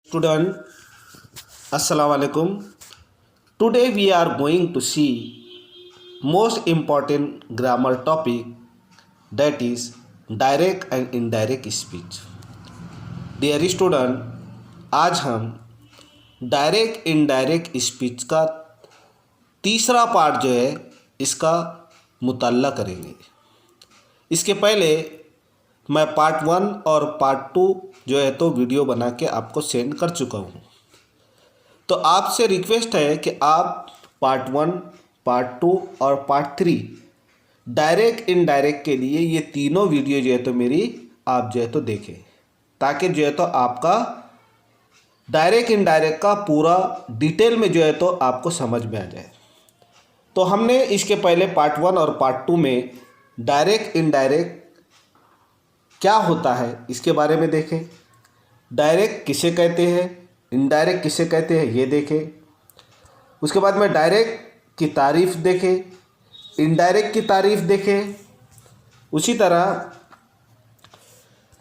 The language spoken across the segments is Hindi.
Student, Assalamu alaikum. Today we are going to see most important grammar topic, that is direct and indirect speech. Dear student, आज हम डायरेक्ट इनडायरेक्ट स्पीच का तीसरा पार्ट जो है इसका मुताल्ला करेंगे। इसके पहले मैं पार्ट 1 और पार्ट 2 जो है तो वीडियो बना के आपको सेंड कर चुका हूँ। तो आपसे रिक्वेस्ट है कि आप पार्ट 1, पार्ट 2 और पार्ट 3 डायरेक्ट इनडायरेक्ट के लिए ये तीनों वीडियो जो है तो मेरी आप जो है तो देखें, ताकि जो है तो आपका डायरेक्ट इनडायरेक्ट का पूरा डिटेल में जो है तो आपको समझ में आ जाए। तो हमने इसके पहले पार्ट 1 और पार्ट 2 में डायरेक्ट इनडायरेक्ट क्या होता है इसके बारे में देखें, डायरेक्ट किसे कहते हैं, इनडायरेक्ट किसे कहते हैं ये देखें। उसके बाद में डायरेक्ट की तारीफ़ देखें, इनडायरेक्ट की तारीफ़ देखें। उसी तरह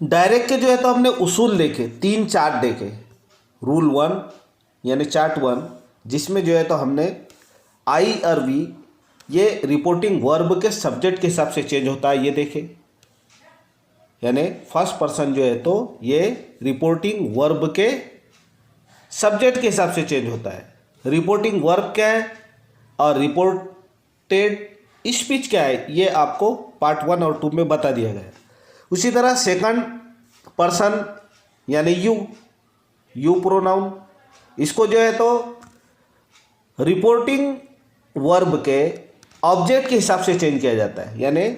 डायरेक्ट के जो है तो हमने उसूल देखे, 3 चार्ट देखे। रूल 1 यानी चार्ट 1, जिसमें जो है तो हमने आई और वी ये रिपोर्टिंग वर्ब के सब्जेक्ट के हिसाब से चेंज होता है, ये देखे। यानी फर्स्ट पर्सन जो है तो ये रिपोर्टिंग वर्ब के सब्जेक्ट के हिसाब से चेंज होता है। रिपोर्टिंग वर्ब क्या है और रिपोर्टेड स्पीच क्या है, ये आपको पार्ट 1 और 2 में बता दिया गया है। उसी तरह सेकंड पर्सन यानी यू प्रोनाउन, इसको जो है तो रिपोर्टिंग वर्ब के ऑब्जेक्ट के हिसाब से चेंज किया जाता है। यानी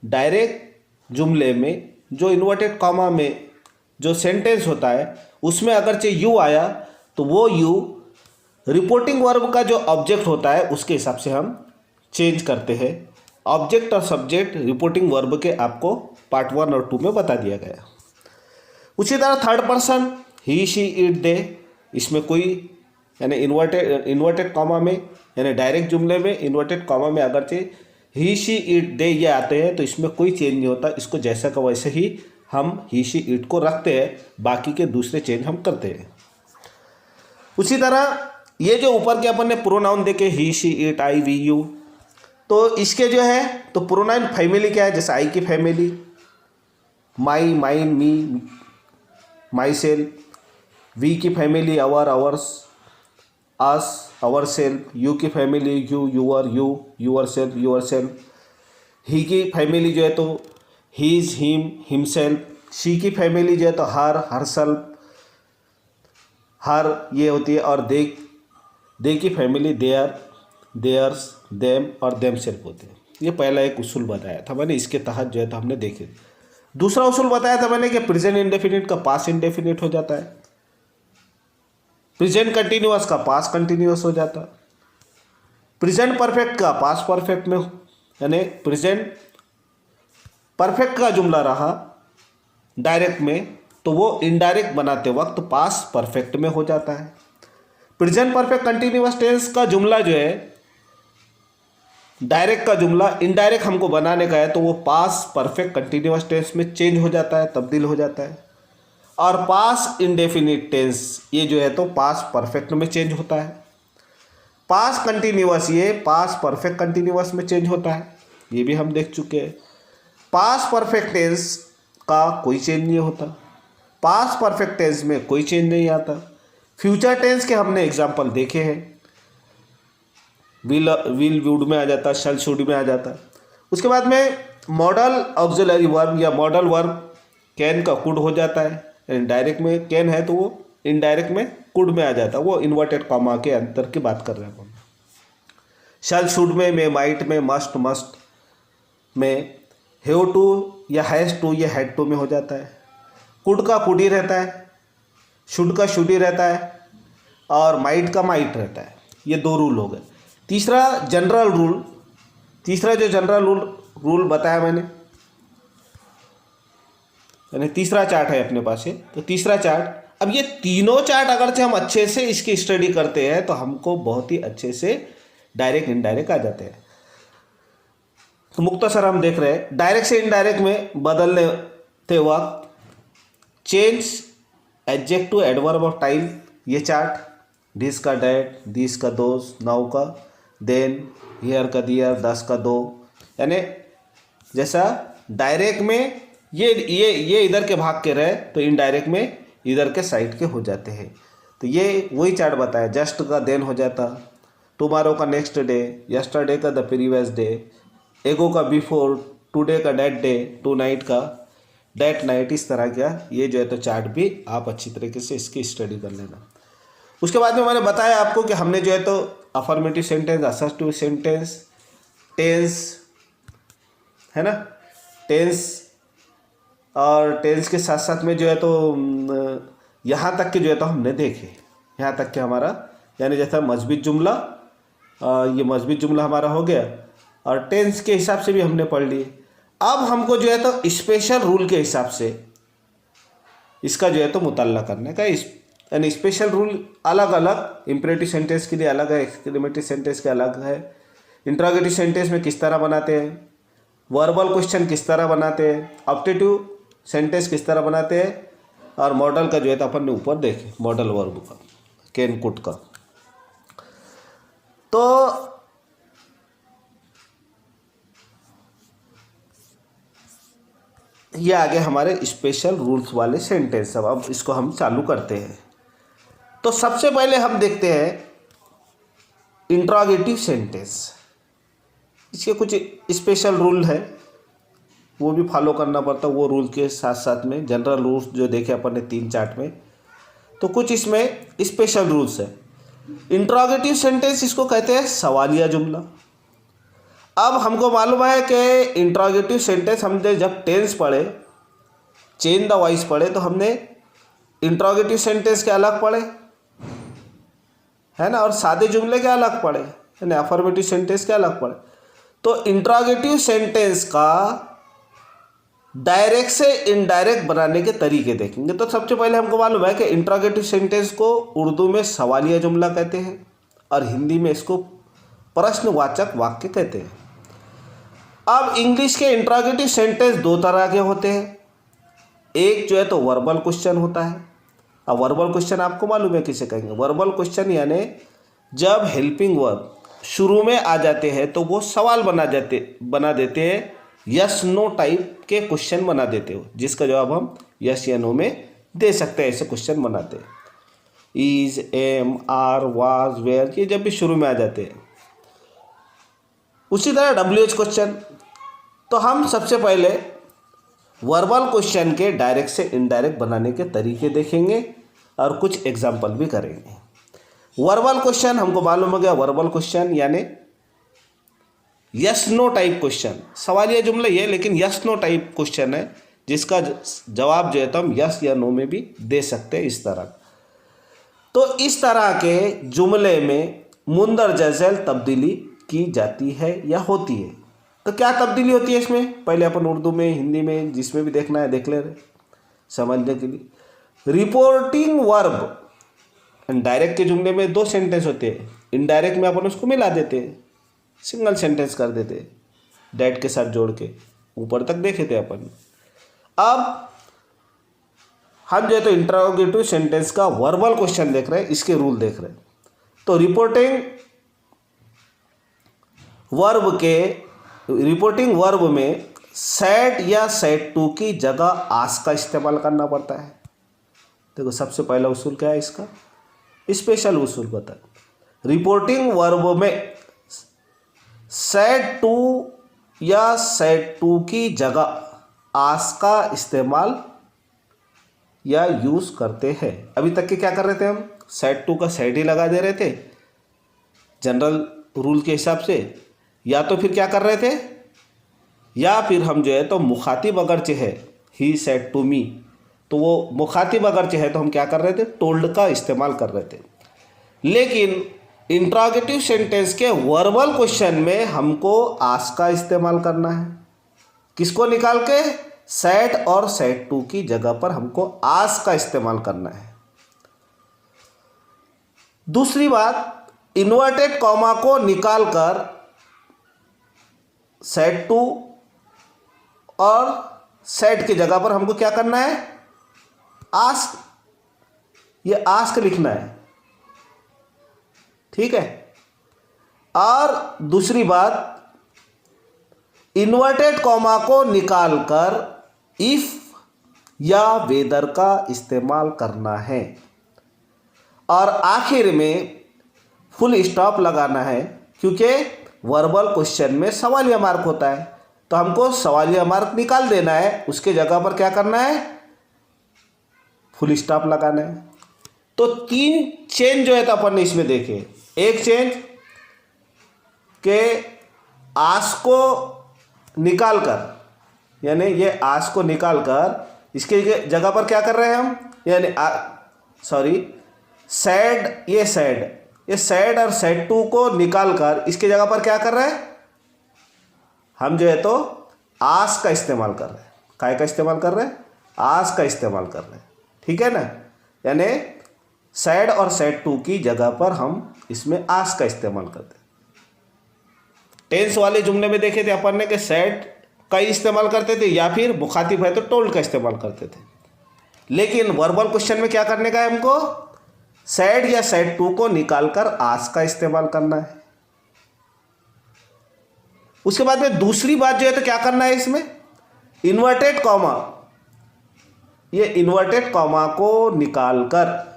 डायरेक्ट जुमले में जो इन्वर्टेड कॉमा में जो सेंटेंस होता है उसमें अगरचे यू आया तो वो यू रिपोर्टिंग वर्ब का जो ऑब्जेक्ट होता है उसके हिसाब से हम चेंज करते हैं। ऑब्जेक्ट और सब्जेक्ट रिपोर्टिंग वर्ब के आपको पार्ट 1 और 2 में बता दिया गया। उसी तरह third person he she it they, इसमें कोई यानी इन्वर्टेड कॉमा में यानी डायरेक्ट जुमले में इन्वर्टेड कॉमा में अगरचे ही शी इट दे ये आते हैं तो इसमें कोई चेंज नहीं होता, इसको जैसा का वैसे ही हम ही शी इट को रखते हैं, बाकी के दूसरे चेंज हम करते हैं। उसी तरह ये जो ऊपर के अपन ने प्रोनाउन देखे he she it I we you, तो इसके जो है तो प्रोनाउन फैमिली क्या है, जैसे आई की family my, mine, me, myself. We की family our, ours, us, ourselves. You की family you, your, yourself, yourself. He की फैमिली जो है तो हीज, हिम, हिमसेल्फ। शी की फैमिली जो है तो हर, हर सेल्फ, हर ये होती है। और दे की फैमिली देयर, देयर्स, देम और देम सेल्फ होते हैं। ये पहला एक उसूल बताया था मैंने, इसके तहत जो है तो हमने देखे। दूसरा उसूल बताया था मैंने कि प्रेजेंट इंडेफिनिट का पास्ट इंडेफिनिट हो जाता है, प्रेजेंट कंटिन्यूअस का पास्ट कंटिन्यूअस हो जाता, प्रेजेंट परफेक्ट का पास्ट परफेक्ट में, यानी प्रेजेंट परफेक्ट का जुमला रहा डायरेक्ट में तो वो इनडायरेक्ट बनाते वक्त पास्ट परफेक्ट में हो जाता है। प्रेजेंट परफेक्ट कंटिन्यूअस टेंस का जुमला जो है डायरेक्ट का जुमला इनडायरेक्ट हमको बनाने का है तो वो पास्ट परफेक्ट कंटिन्यूअस टेंस में चेंज हो जाता है, तब्दील हो जाता है। और पास्ट इंडेफिनिट टेंस ये जो है तो पास्ट परफेक्ट में चेंज होता है। पास्ट कंटिन्यूअस ये पास्ट परफेक्ट कंटिन्यूअस में चेंज होता है, ये भी हम देख चुके हैं। पास्ट परफेक्ट टेंस का कोई चेंज नहीं होता, पास्ट परफेक्ट टेंस में कोई चेंज नहीं आता। फ्यूचर टेंस के हमने एग्जाम्पल देखे हैं, विल वुड में आ जाता, शल शुड में आ जाता। उसके बाद में मॉडल ऑक्सिलरी वर्ब या मॉडल वर्ब कैन का कुड हो जाता है, डायरेक्ट में कैन है तो वो इनडायरेक्ट में कुड में आ जाता है, वो इन्वर्टेड कॉमा के अंतर की बात कर रहे हैं हम। शल शुड में माइट में, मस्ट में, हैव टू या हैज़ टू या हैड टू में हो जाता है। कुड का कुड ही रहता है, शुड का शुड ही रहता है और माइट का माइट रहता है। ये 2 रूल हो गए। तीसरा जो जनरल रूल बताया मैंने, यानी तीसरा चार्ट है अपने पास है, तो तीसरा चार्ट, अब ये तीनों चार्ट अगर से हम अच्छे से इसकी स्टडी करते हैं तो हमको बहुत ही अच्छे से डायरेक्ट इनडायरेक्ट आ जाते हैं। तो मुख्तसर हम देख रहे हैं डायरेक्ट से इनडायरेक्ट में बदलते वक्त change adjective adverb of time, ये चार्ट, दिस का डैट, दिस का दोस, नाउ का देन, हियर का दियर, दस का दो, यानी जैसा डायरेक्ट में ये इधर के भाग के रहे तो इनडायरेक्ट में इधर के साइड के हो जाते हैं। तो ये वही चार्ट बताया, जस्ट का देन हो जाता, टुमारो का नेक्स्ट डे, यस्टरडे का द प्रीवियस डे, एगो का बिफोर, टुडे का डेट डे, टू नाइट का डेट नाइट। इस तरह का ये जो है तो चार्ट भी आप अच्छी तरीके से इसकी स्टडी कर लेना। उसके बाद में मैंने बताया आपको कि हमने जो है तो affirmative sentence, assertive sentence, tense है ना, टेंस और टेंस के साथ साथ में जो है तो यहाँ तक के जो है तो हमने देखे, यहाँ तक के हमारा, यानी जैसा मस्बत जुमला, ये मस्बत जुमला हमारा हो गया और टेंस के हिसाब से भी हमने पढ़ लिए। अब हमको जो है तो स्पेशल रूल के हिसाब से इसका जो है तो मुताल्ला करने का, यानी स्पेशल रूल अलग अलग, इम्परेटिव सेंटेंस के लिए अलग है, एक्सक्लेमेटरी सेंटेंस के अलग है, इंट्रोगेटिव सेंटेंस में किस तरह बनाते हैं, वर्बल क्वेश्चन किस तरह बनाते हैं, ऑब्जेक्टिव सेंटेंस किस तरह बनाते हैं, और मॉडल का जो है तो अपन ने ऊपर देखे, मॉडल वर्ब का, कैन कुड का। तो ये आगे हमारे स्पेशल रूल्स वाले सेंटेंस। अब इसको हम चालू करते हैं। तो सबसे पहले हम देखते हैं इंट्रोगेटिव सेंटेंस। इसके कुछ स्पेशल रूल है, वो भी फॉलो करना पड़ता है। वो रूल के साथ साथ में जनरल रूल्स जो देखे अपन ने 3 चार्ट में, तो कुछ इसमें स्पेशल रूल्स है। इंट्रोगेटिव सेंटेंस इसको कहते हैं सवालिया जुमला। अब हमको मालूम है कि इंट्रोगेटिव सेंटेंस हमने जब टेंस पढ़े, चेंज द वॉइस पढ़े, तो हमने इंट्रोगेटिव सेंटेंस के अलग पढ़े है ना, और सादे जुमले के अलग पढ़े, यानी अफर्मेटिव सेंटेंस के अलग पढ़े। तो इंट्रोगेटिव सेंटेंस का डायरेक्ट से इनडायरेक्ट बनाने के तरीके देखेंगे। तो सबसे पहले हमको मालूम है कि इंट्रोगेटिव सेंटेंस को उर्दू में सवालिया जुमला कहते हैं और हिंदी में इसको प्रश्नवाचक वाक्य कहते हैं। अब इंग्लिश के इंट्रोगेटिव सेंटेंस 2 तरह के होते हैं। एक जो है तो वर्बल क्वेश्चन होता है। अब वर्बल क्वेश्चन आपको मालूम है किसे कहेंगे। वर्बल क्वेश्चन यानी जब हेल्पिंग वर्ब शुरू में आ जाते हैं तो वो सवाल बना देते हैं, यस नो टाइप के क्वेश्चन बना देते हो, जिसका जवाब हम यस या नो में दे सकते हैं। ऐसे क्वेश्चन बनाते हैं। Is, am, are, was, were, ये जब भी शुरू में आ जाते हैं। उसी तरह WH क्वेश्चन। तो हम सबसे पहले वर्बल क्वेश्चन के डायरेक्ट से इनडायरेक्ट बनाने के तरीके देखेंगे और कुछ एग्जाम्पल भी करेंगे। वर्बल क्वेश्चन हमको मालूम हो गया। वर्बल क्वेश्चन यानी यस नो टाइप क्वेश्चन, सवालिया जुमला ये, लेकिन यस नो टाइप क्वेश्चन है, जिसका जवाब जो है तो हम यस या नो में भी दे सकते हैं, इस तरह। तो इस तरह के जुमले में मुंदरजा झैल तब्दीली की जाती है या होती है। तो क्या तब्दीली होती है इसमें, पहले अपन उर्दू में, हिंदी में, जिसमें भी देखना है देख ले रहे समझने के लिए। रिपोर्टिंग वर्ब, डायरेक्ट के जुमले में 2 सेंटेंस होते हैं, इनडायरेक्ट में अपन उसको मिला देते हैं, सिंगल सेंटेंस कर देते हैं, डैट के साथ जोड़ के। ऊपर तक देखे थे अपन। अब हम जो है तो इंट्रोगेटिव सेंटेंस का वर्बल क्वेश्चन देख रहे हैं, इसके रूल देख रहे हैं। तो रिपोर्टिंग वर्ब में सेड या सेड टू की जगह आस का इस्तेमाल करना पड़ता है। देखो सबसे पहला उसूल क्या है इसका, स्पेशल उसूल बता। रिपोर्टिंग वर्ब में सेड टू या सेड टू की जगह आस का इस्तेमाल या यूज करते हैं। अभी तक के क्या कर रहे थे हम, सेड टू का सेड ही लगा दे रहे थे जनरल रूल के हिसाब से, या तो फिर क्या कर रहे थे, या फिर हम जो है तो मुखातिब अगरचे है ही सेड टू मी, तो वो मुखातिब अगर चाहे तो हम क्या कर रहे थे, टोल्ड का इस्तेमाल कर रहे थे। लेकिन इंट्रोगेटिव सेंटेंस के वर्बल क्वेश्चन में हमको आस्क का इस्तेमाल करना है। किसको निकाल के, सेड और सेड टू की जगह पर हमको आस्क का इस्तेमाल करना है। दूसरी बात, इन्वर्टेड कॉमा को निकालकर सेड टू और सेड की जगह पर हमको क्या करना है, आस्क, ये आस्क लिखना है, ठीक है। और दूसरी बात, इन्वर्टेड कॉमा को निकालकर इफ या वेदर का इस्तेमाल करना है। और आखिर में फुल स्टॉप लगाना है, क्योंकि वर्बल क्वेश्चन में सवालिया मार्क होता है, तो हमको सवालिया मार्क निकाल देना है, उसके जगह पर क्या करना है, फुल स्टॉप लगाना है। तो 3 चेंज जो है तो अपन ने इसमें देखे। एक चेंज के आस्क को निकालकर, यानी ये आस्क को निकालकर इसके जगह पर क्या कर रहे हैं हम, यानी सैड, ये सैड और सैड टू को निकालकर इसके जगह पर क्या कर रहे हैं, हम जो है तो आस्क का इस्तेमाल कर रहे हैं। काय का इस्तेमाल कर रहे हैं, आस्क का इस्तेमाल कर रहे हैं, ठीक है ना। यानी सैड और सैड टू की जगह पर हम इसमें आस्क का इस्तेमाल करते हैं। टेंस वाले जुमले में देखे थे अपन ने कि सैड का इस्तेमाल करते थे या फिर मुखातिब है तो टोल्ड का इस्तेमाल करते थे। लेकिन वर्बल क्वेश्चन में क्या करने का है, हमको सैड या सैड टू को निकालकर आस्क का इस्तेमाल करना है। उसके बाद में दूसरी बात जो है तो क्या करना है, इसमें इन्वर्टेड कॉमा, ये इन्वर्टेड कॉमा को निकालकर,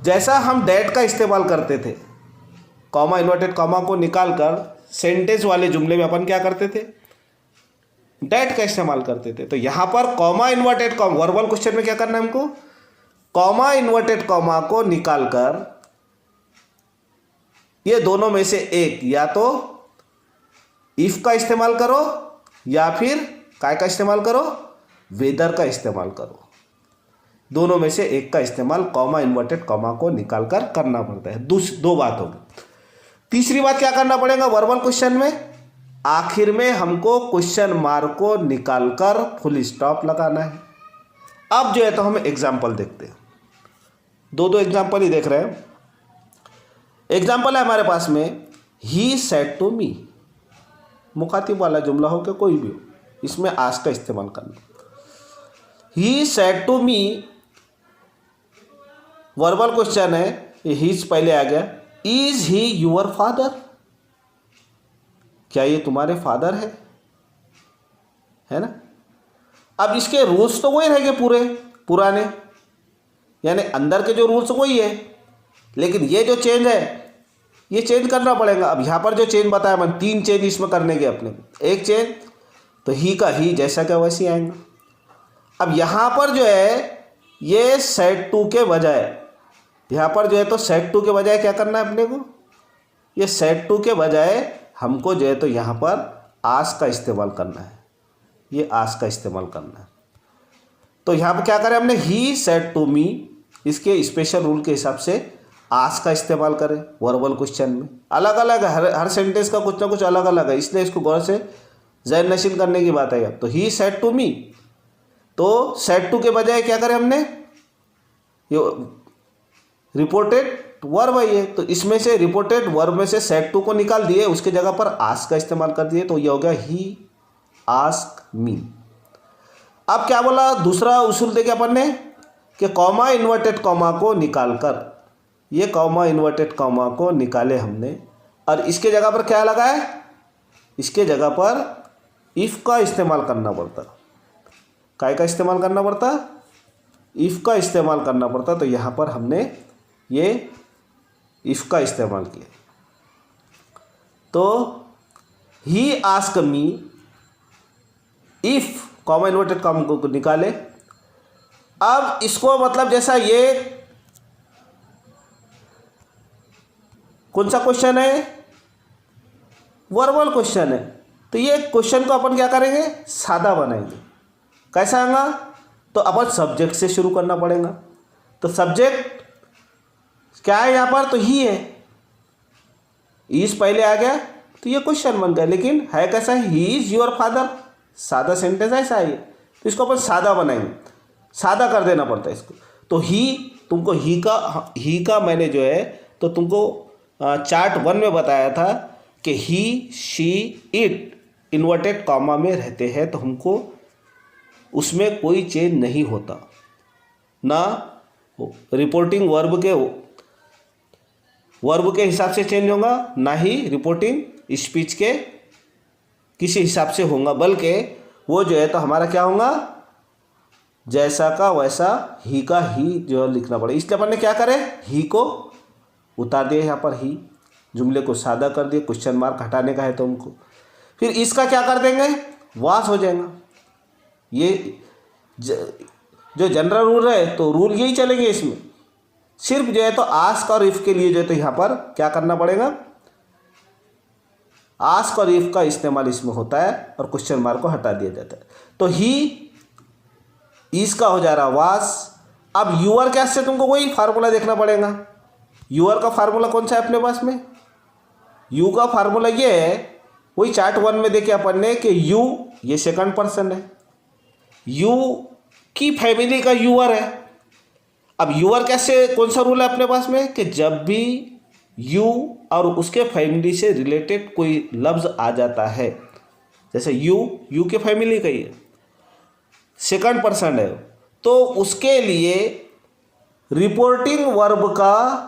जैसा हम डैट का इस्तेमाल करते थे, कॉमा इन्वर्टेड कॉमा को निकालकर सेंटेंस वाले जुमले में अपन क्या करते थे, डैट का इस्तेमाल करते थे। तो यहां पर comma inverted comma, verbal question में क्या करना है हमको, कॉमा इन्वर्टेड कॉमा को निकालकर ये दोनों में से एक, या तो इफ का इस्तेमाल करो या फिर काय का इस्तेमाल करो, वेदर का इस्तेमाल करो। दोनों में से एक का इस्तेमाल कॉमा इन्वर्टेड कॉमा को निकालकर करना पड़ता है। दो बात होगी। तीसरी बात क्या करना पड़ेगा वर्बल क्वेश्चन में, आखिर में हमको क्वेश्चन मार्क को निकालकर फुल स्टॉप लगाना है। अब जो है तो हम एग्जाम्पल देखते हैं, दो एग्जाम्पल ही देख रहे हैं। एग्जाम्पल है हमारे पास में, ही सेड टू मी, मुखातिब वाला जुमला हो के कोई भी हो, इसमें आस्क का इस्तेमाल करना। He said to me verbal question है, ये हीज पहले आ गया। इज ही यूर फादर, क्या ये तुम्हारे फादर है ना। अब इसके रूल्स तो वही रहेंगे पुराने, यानी अंदर के जो रूल्स वही है, लेकिन ये जो चेंज है ये चेंज करना पड़ेगा। अब यहाँ पर जो चेंज बताया मैंने, 3 चेंज इसमें करने के अपने। एक चेंज तो ही का ही जैसा क्या वैसे ही आएंगे। अब यहाँ पर जो है ये सेड टू के बजाय, यहाँ पर जो है तो सेड टू के बजाय क्या करना है अपने को, ये सेड टू के बजाय हमको जो है तो यहाँ पर आस्क का इस्तेमाल करना है, ये आस्क का इस्तेमाल करना है। तो यहाँ पर क्या करें हमने, ही सेड टू मी, इसके स्पेशल रूल के हिसाब से आस्क का इस्तेमाल करें वर्बल क्वेश्चन में। अलग अलग है, हर सेंटेंस का कुछ ना कुछ अलग अलग है, इसलिए इसको गौर से ज़हन नशीन करने की बात है। अब तो ही सेड टू मी, तो सेड टू के बजाय क्या करें हमने, ये रिपोर्टेड वर्ब है ये, तो इसमें से रिपोर्टेड वर्ब में से सेड टू को निकाल दिए, उसके जगह पर आस्क का इस्तेमाल कर दिए, तो ये हो गया ही आस्क मी। अब क्या बोला, दूसरा उसूल देखे अपन ने कि कॉमा इन्वर्टेड कॉमा को निकालकर, ये कॉमा इन्वर्टेड कॉमा को निकाले हमने और इसके जगह पर क्या लगा है, इसके जगह पर इफ़ का इस्तेमाल करना पड़ता। काय का इस्तेमाल करना पड़ता, इफ़ का इस्तेमाल करना पड़ता। तो यहाँ पर हमने ये इफ़ का इस्तेमाल किया। तो he ask me if, comma inverted comma को निकाले। अब इसको मतलब जैसा ये कौन सा क्वेश्चन है, वर्बल क्वेश्चन है, तो ये क्वेश्चन को अपन क्या करेंगे, सादा बनाएंगे। कैसा आएगा? तो अपन सब्जेक्ट से शुरू करना पड़ेगा। तो सब्जेक्ट क्या है यहाँ पर? तो ही है, इज पहले आ गया तो ये क्वेश्चन बन गया। लेकिन है कैसा? He is your father. सादा सेंटेंस ऐसा है, तो इसको अपन सादा बनाएंगे, सादा कर देना पड़ता है इसको। तो ही, तुमको ही का मैंने जो है तो तुमको चार्ट 1 में बताया था कि ही, शी, इट इन्वर्टेड कॉमा में रहते हैं, तो हमको उसमें कोई चेंज नहीं होता, ना रिपोर्टिंग वर्ब के हिसाब से चेंज होगा, ना ही रिपोर्टिंग स्पीच के किसी हिसाब से होगा, बल्कि वो जो है तो हमारा क्या होगा? जैसा का वैसा ही का ही जो लिखना पड़ेगा। इसलिए अपन ने क्या करे? ही को उतार दिया यहाँ पर, ही जुमले को सादा कर दिए, क्वेश्चन मार्क हटाने का है तो हमको। फिर इसका क्या कर देंगे? वास हो जाएगा। ये जो जनरल रूल है तो रूल यही चलेंगे इसमें। सिर्फ जो है तो आस्क और इफ के लिए जो है तो यहाँ पर क्या करना पड़ेगा? आस्क और इफ का इस्तेमाल इसमें होता है और क्वेश्चन मार्क को हटा दिया जाता है। तो ही, इसका हो जा रहा वास। अब यूआर कैसे? तुमको वही फार्मूला देखना पड़ेगा। यूआर का फार्मूला कौन सा है अपने पास में? यू का फार्मूला ये है, वही चार्ट 1 में देखे अपन ने कि यू ये सेकंड पर्सन है, यू की फैमिली का यूआर है। अब यूआर कैसे, कौन सा रूल है अपने पास में कि जब भी यू और उसके फैमिली से रिलेटेड कोई लफ्ज़ आ जाता है, जैसे यू के फैमिली का ही है, सेकंड पर्सन है, तो उसके लिए रिपोर्टिंग वर्ब का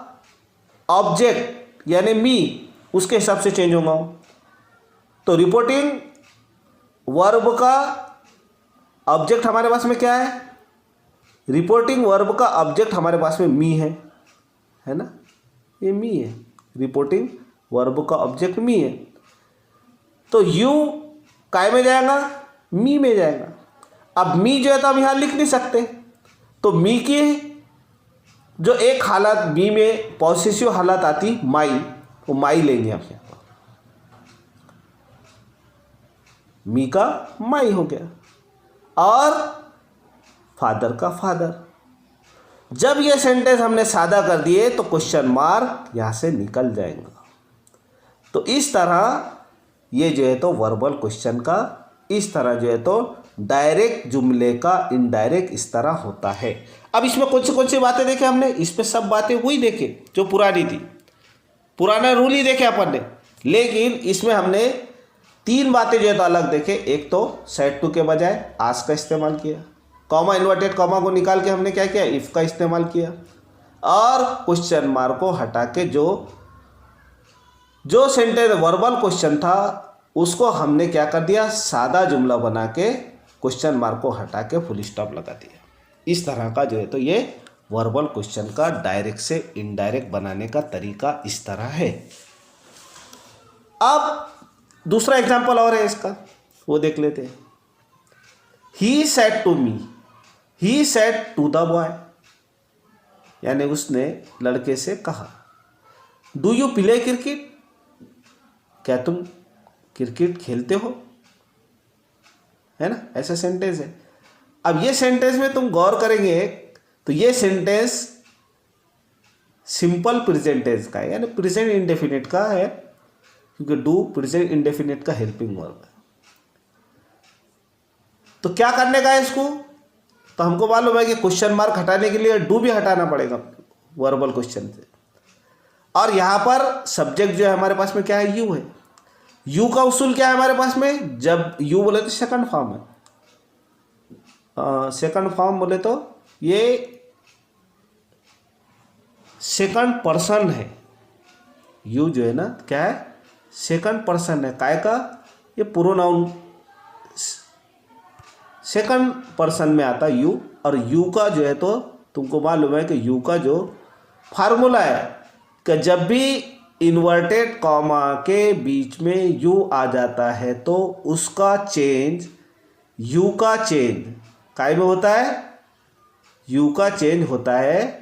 ऑब्जेक्ट यानी मी उसके हिसाब से चेंज होगा। तो रिपोर्टिंग वर्ब का ऑब्जेक्ट हमारे पास में क्या है? रिपोर्टिंग वर्ब का ऑब्जेक्ट हमारे पास में मी है ना? ये मी है, रिपोर्टिंग वर्ब का ऑब्जेक्ट मी है। तो यू काय में जाएगा? मी में जाएगा। अब मी जो है तो हम यहाँ लिख नहीं सकते, तो मी की जो एक हालत मी में पॉसेसिव हालत आती माई, वो माई लेंगे आप यहाँ पर, मी का माई हो गया, और फादर का फादर। जब ये सेंटेंस हमने सादा कर दिए तो क्वेश्चन मार्क यहाँ से निकल जाएगा। तो इस तरह ये जो है तो वर्बल क्वेश्चन का इस तरह जो है तो डायरेक्ट जुमले का इनडायरेक्ट इस तरह होता है। अब इसमें कौन सी बातें देखे हमने? इसमें सब बातें वही देखे जो पुरानी थी, पुराना रूल ही देखे अपन ने, लेकिन इसमें हमने 3 बातें जो है तो अलग देखे। एक तो सेट टू के बजाय आस्क का इस्तेमाल किया, कॉमा इन्वर्टेड कॉमा को निकाल के हमने क्या किया? इफ का इस्तेमाल किया, और क्वेश्चन मार्क को हटा के जो सेंटेंस वर्बल क्वेश्चन था उसको हमने क्या कर दिया? सादा जुमला बना के क्वेश्चन मार्क को हटा के फुल स्टॉप लगा दिया। इस तरह का जो है तो ये वर्बल क्वेश्चन का डायरेक्ट से इनडायरेक्ट बनाने का तरीका इस तरह है। अब दूसरा एग्जांपल और है इसका, वो देख लेते हैं। He said to me, he said to the boy, यानी उसने लड़के से कहा, डू यू प्ले क्रिकेट, क्या तुम क्रिकेट खेलते हो, है ना? ऐसा सेंटेंस है। अब ये सेंटेंस में तुम गौर करेंगे तो ये सेंटेंस सिंपल प्रेजेंट टेंस का है, यानी प्रेजेंट इंडेफिनिट का है, क्योंकि डू प्रेजेंट इंडेफिनिट का हेल्पिंग वर्ब है। तो क्या करने का है इसको? तो हमको मालूम है कि क्वेश्चन मार्क हटाने के लिए डू भी हटाना पड़ेगा वर्बल क्वेश्चन से, और यहाँ पर सब्जेक्ट जो है हमारे पास में क्या है? यू है। यू का उसूल क्या है हमारे पास में? जब यू बोले तो सेकंड फॉर्म है, सेकंड फॉर्म बोले तो ये सेकंड पर्सन है। यू जो है ना क्या है? सेकंड पर्सन है। काय का? ये प्रोनाउन सेकंड पर्सन में आता है यू, और यू का जो है तो तुमको मालूम है कि यू का जो फार्मूला है कि जब भी इन्वर्टेड कॉमा के बीच में यू आ जाता है तो उसका चेंज, यू का चेंज काय में होता है? यू का चेंज होता है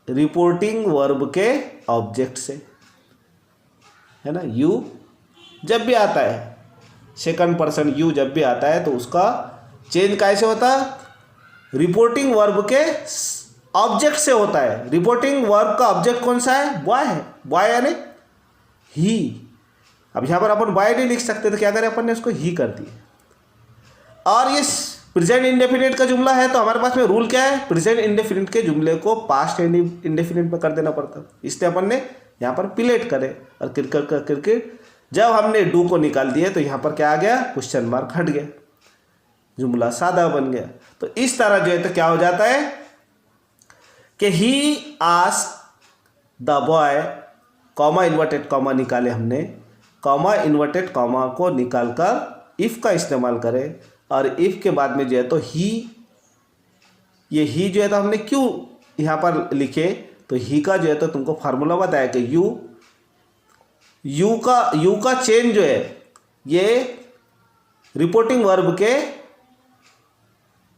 रिपोर्टिंग वर्ब के ऑब्जेक्ट से, है ना? यू जब भी आता है सेकंड पर्सन यू जब भी आता है तो उसका चेंज कैसे होता है, रिपोर्टिंग वर्ब के ऑब्जेक्ट से होता है। रिपोर्टिंग वर्ब का ऑब्जेक्ट कौन सा है, बॉय है, बॉय यानी ही। अब यहाँ पर अपन बॉय नहीं लिख सकते तो क्या करें, अपन ने उसको ही कर दिया। और ये प्रेजेंट इंडेफिनिट का जुमला है तो हमारे पास में रूल क्या है, प्रेजेंट इंडेफिनिट के जुमले को पास्ट इंडेफिनिट में कर देना पड़ता, इसलिए अपन ने यहाँ पर पिलेट करे। और क्रिकेट जब हमने डू को निकाल दिए तो यहाँ पर क्या आ गया, क्वेश्चन मार्क हट गया, जुमला सादा बन गया। तो इस तरह जो है तो क्या हो जाता है कि he asked the boy, comma inverted comma निकाले हमने, कॉमा इन्वर्टेड कॉमा को निकालकर इफ़ का इस्तेमाल करें। और इफ़ के बाद में जो है तो ही, ये ही जो है तो हमने क्यों यहाँ पर लिखे, तो ही का जो है तो तुमको फार्मूला बताया कि यू का चेंज जो है ये रिपोर्टिंग वर्ब के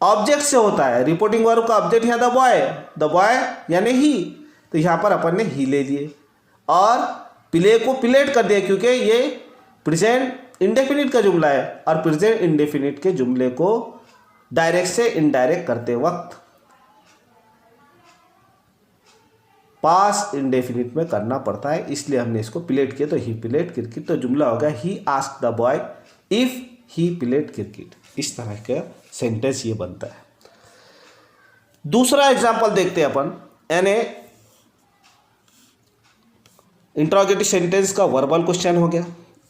ऑब्जेक्ट से होता है। रिपोर्टिंग वर्ब का ऑब्जेक्ट यहाँ द बॉय यानी ही, तो यहाँ पर अपन ने ही ले लिए और प्ले को प्लेट कर दिया, क्योंकि ये प्रेजेंट इंडेफिनिट का जुमला है और प्रेजेंट इंडेफिनिट के जुमले को डायरेक्ट से इनडायरेक्ट करते वक्त पास्ट इंडेफिनिट में करना पड़ता है, इसलिए हमने इसको प्लेट किया। तो ही प्लेट क्रिकेट, तो जुमला हो गया he asked the boy if he played cricket. इस तरह का सेंटेंस ये बनता है। दूसरा एग्जांपल देखते हैं अपन, यानी इंट्रोगेटिव सेंटेंस का वर्बल क्वेश्चन हो गया,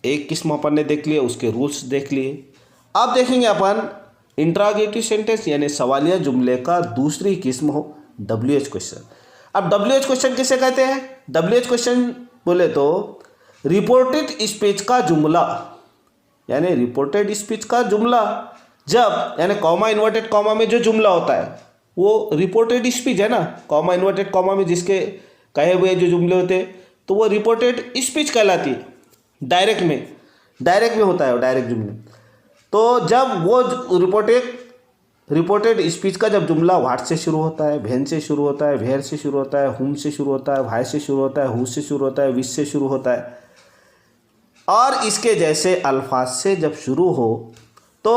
एक किस्म अपन ने देख लिया, उसके रूल्स देख लिए। अब देखेंगे अपन इंट्रोगेटिव सेंटेंस यानी सवालिया जुमले का दूसरी किस्म हो WH क्वेश्चन। अब WH क्वेश्चन किसे कहते हैं, WH क्वेश्चन बोले तो रिपोर्टेड स्पीच का जुमला, यानी रिपोर्टेड स्पीच का जुमला जब, यानी कॉमा इन्वर्टेड कॉमा में जो जुमला होता है वो रिपोर्टेड स्पीच है ना, कॉमा इन्वर्टेड कॉमा में जिसके कहे हुए जो जुमले होते हैं तो वो रिपोर्टेड स्पीच कहलाती है। डायरेक्ट में होता है वो डायरेक्ट जुमले। तो जब वो रिपोर्टेड स्पीच का जब जुमला व्हाट से शुरू होता है, भेन से शुरू होता है, वेयर से शुरू होता है, हुम से शुरू होता है, वाई से शुरू होता है, हु से शुरू होता है, विच से शुरू होता है और इसके जैसे अल्फाज से जब शुरू हो तो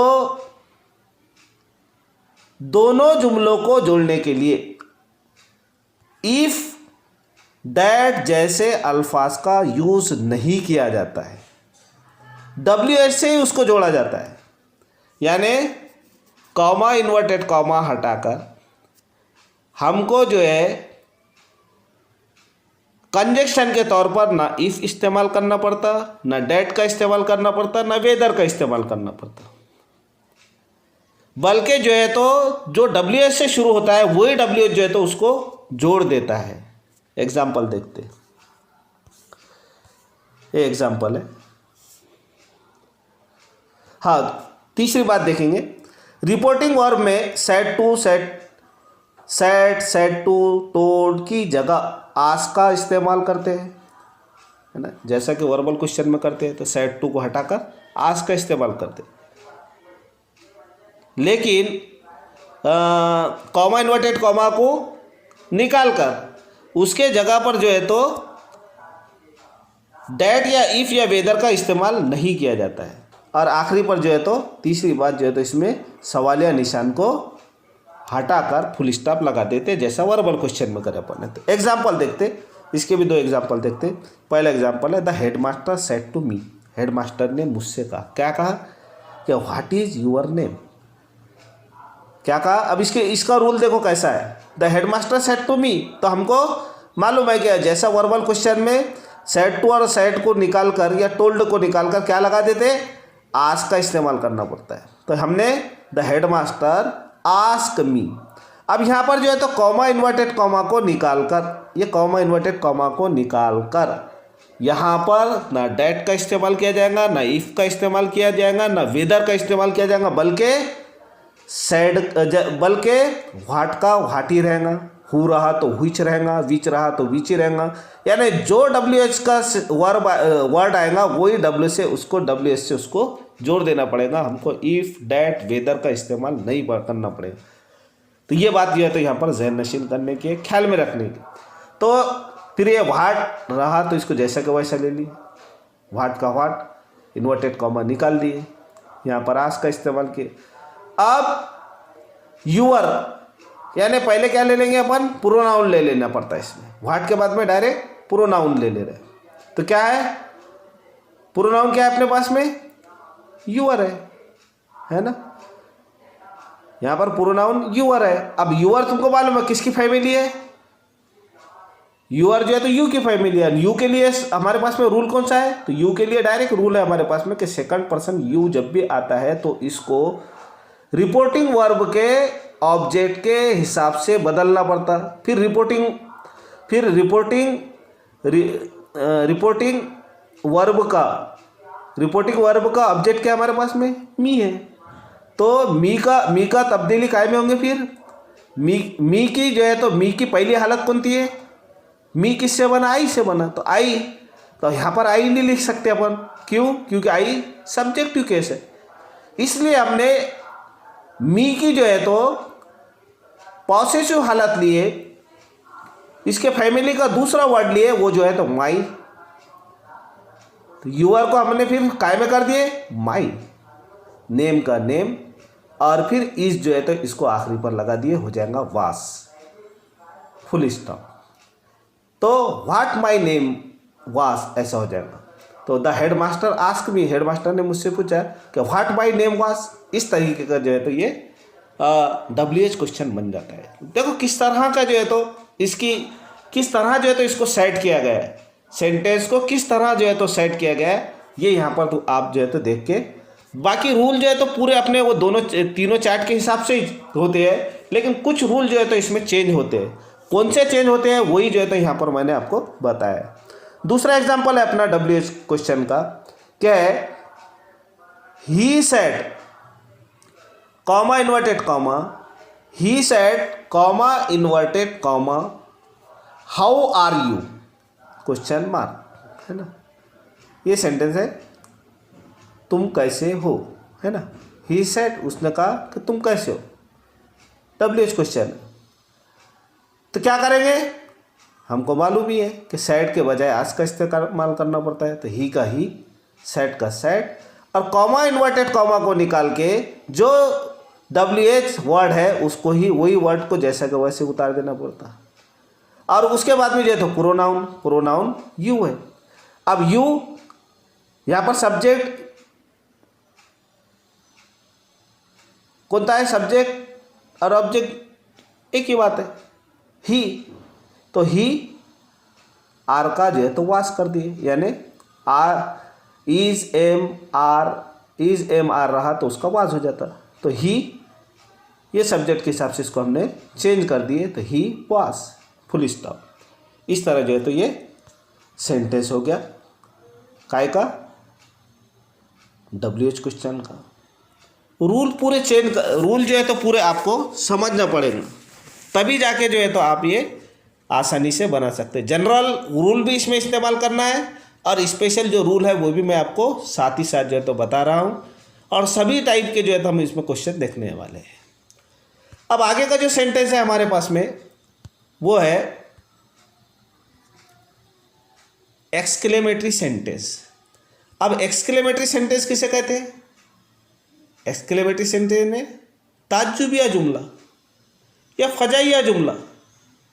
दोनों जुमलों को जोड़ने के लिए इफ दैट जैसे अल्फाज का यूज नहीं किया जाता है, WH से ही उसको जोड़ा जाता है। यानी कॉमा इन्वर्टेड कॉमा हटाकर हमको जो है कंजक्शन के तौर पर ना इफ इस्तेमाल करना पड़ता, ना डेट का इस्तेमाल करना पड़ता, ना वेदर का इस्तेमाल करना पड़ता, बल्कि जो है तो जो WH से शुरू होता है वही WH जो है तो उसको जोड़ देता है। एग्जाम्पल देखते हैं, ये एग्जाम्पल है। हाँ, तीसरी बात देखेंगे, रिपोर्टिंग वर्ब में said to, said to, told की जगह आस्क का इस्तेमाल करते हैं, है ना, जैसा कि वर्बल क्वेश्चन में करते हैं। तो सेड टू को हटाकर आस्क का इस्तेमाल करते हैं। लेकिन कॉमा इन्वर्टेड कॉमा को निकालकर उसके जगह पर जो है तो डेट या इफ या वेदर का इस्तेमाल नहीं किया जाता है। और आखिरी पर जो है तो तीसरी बात जो है तो इसमें सवालिया निशान को हटाकर फुल स्टॉप लगा देते, जैसा वर्बल क्वेश्चन में करें अपन ने। तो एग्जाम्पल देखते, इसके भी दो एग्जाम्पल देखते। पहला एग्जाम्पल है the headmaster said to me, headmaster ने मुझसे कहा, क्या कहा कि व्हाट इज योर नेम, क्या कहा। अब इसका रूल देखो कैसा है, the headmaster said to me, तो हमको मालूम है कि जैसा वर्बल क्वेश्चन में सेड टू और सेड को निकालकर या टोल्ड को निकालकर क्या लगा देते, आस्क का इस्तेमाल करना पड़ता है। तो हमने द हेडमास्टर आस्क मी। अब यहाँ पर जो है तो कॉमा इन्वर्टेड कॉमा को निकालकर, ये कॉमा इन्वर्टेड कॉमा को निकालकर यहाँ पर ना डेट का इस्तेमाल किया जाएगा, ना इफ का इस्तेमाल किया जाएगा, ना वेदर का इस्तेमाल किया जाएगा, बल्कि व्हाट का व्हाट ही रहेगा, हु रहा तो व्हिच रहेगा, विच रहा तो विच ही रहेगा। यानी जो WH का वर्ड आएगा वही W से उसको जोड़ देना पड़ेगा, हमको इफ डेट वेदर का इस्तेमाल नहीं करना पड़ेगा। तो ये बात जो है तो यहाँ पर ज़हन नशीन करने की, ख्याल में रखने की। तो फिर ये व्हाट रहा तो इसको जैसा कि वैसा ले लिए, व्हाट का व्हाट इन्वर्टेड कॉमा निकाल दिए, यहाँ पर आस्क का इस्तेमाल किया। अब यूअर यानी पहले क्या ले लेंगे अपन, प्रोनाउन ले लेना पड़ता है इसमें, व्हाट के बाद में डायरेक्ट प्रोनाउन ले ले रहे। तो क्या है प्रोनाउन, क्या है अपने पास में, यूअर है ना। यहाँ पर प्रोनाउन यूअर है। अब यूअर तुमको मालूम है किसकी फैमिली है, यूअर जो है तो यू की फैमिली है। यू के लिए हमारे पास में रूल कौन सा है, तो यू के लिए डायरेक्ट रूल है हमारे पास में कि सेकंड पर्सन यू जब भी आता है तो इसको रिपोर्टिंग वर्ब के ऑब्जेक्ट के हिसाब से बदलना पड़ता। फिर रिपोर्टिंग वर्ब का ऑब्जेक्ट क्या हमारे पास में, मी है। तो मी का तब्दीली काय में होंगे फिर, मी की जो है तो मी की पहली हालत कौन थी है, मी किससे बना, आई से बना। तो आई, तो यहाँ पर आई नहीं लिख सकते अपन, क्यों, क्योंकि आई सब्जेक्टिव केस है। इसलिए हमने मी की जो है तो पॉसेसिव हालत लिए, इसके फैमिली का दूसरा वर्ड लिए, वो जो है तो माई। तो यूआर को हमने फिर काय में कर दिए, माई, नेम का नेम, और फिर इस जो है तो इसको आखिरी पर लगा दिए, हो जाएगा वास, फुल स्टॉप। तो व्हाट माई नेम वास ऐसा हो जाएगा। तो the headmaster ask me, headmaster ने मुझसे पूछा कि व्हाट माई नेम वास, इस तरीके का जो है तो ये WH क्वेश्चन बन जाता है। देखो किस तरह का जो है तो किस तरह जो है तो इसको सेट किया गया है, सेंटेंस को किस तरह जो है तो सेट किया गया है, ये यहाँ पर तो आप जो है तो देख के, बाकी रूल जो है तो पूरे अपने वो तीनों चार्ट के हिसाब से ही होते हैं, लेकिन कुछ रूल जो है तो इसमें चेंज होते हैं। कौन से चेंज होते हैं वही जो है तो यहाँ पर मैंने आपको बताया। दूसरा एग्जांपल है अपना WH क्वेश्चन का, क्या है, he said comma inverted comma, he said comma inverted comma how are you question mark, है ना। ये सेंटेंस है, तुम कैसे हो, है ना। ही सेड, उसने कहा कि तुम कैसे हो, WH क्वेश्चन। तो क्या करेंगे, हमको मालूम ही है कि सेड के बजाय आस्क का इस्तेमाल करना पड़ता है। तो ही का ही, सेड का सेड, और कॉमा इन्वर्टेड कॉमा को निकाल के जो WH वर्ड है उसको ही, वही वर्ड को जैसा कि वैसे उतार देना पड़ता। और उसके बाद में जो है तो प्रोनाउन यू है। अब यू यहाँ पर सब्जेक्ट कौन सा है, सब्जेक्ट और ऑब्जेक्ट एक ही बात है, ही। तो ही आर का जो है तो वास कर दिए, यानी आर इज एम आर रहा तो उसका वास हो जाता। तो ही, ये सब्जेक्ट के हिसाब से इसको हमने चेंज कर दिए, तो ही वास, फुल स्टॉप। इस तरह जो है तो ये सेंटेंस हो गया काय का, WH क्वेश्चन का। रूल पूरे रूल जो है तो पूरे आपको समझना पड़ेगा, तभी जाके जो है तो आप ये आसानी से बना सकते हैं। जनरल रूल भी इसमें इस्तेमाल करना है, और स्पेशल जो रूल है वो भी मैं आपको साथ ही साथ जो है तो बता रहा हूँ, और सभी टाइप के जो है तो हम इसमें क्वेश्चन देखने वाले हैं। अब आगे का जो सेंटेंस है हमारे पास में वो है एक्सक्लेमेटरी सेंटेंस। अब एक्सक्लेमेटरी सेंटेंस किसे कहते हैं, एक्सक्लेमेटरी सेंटेंस में ताज्जुबिया जुमला या फजाइया जुमला,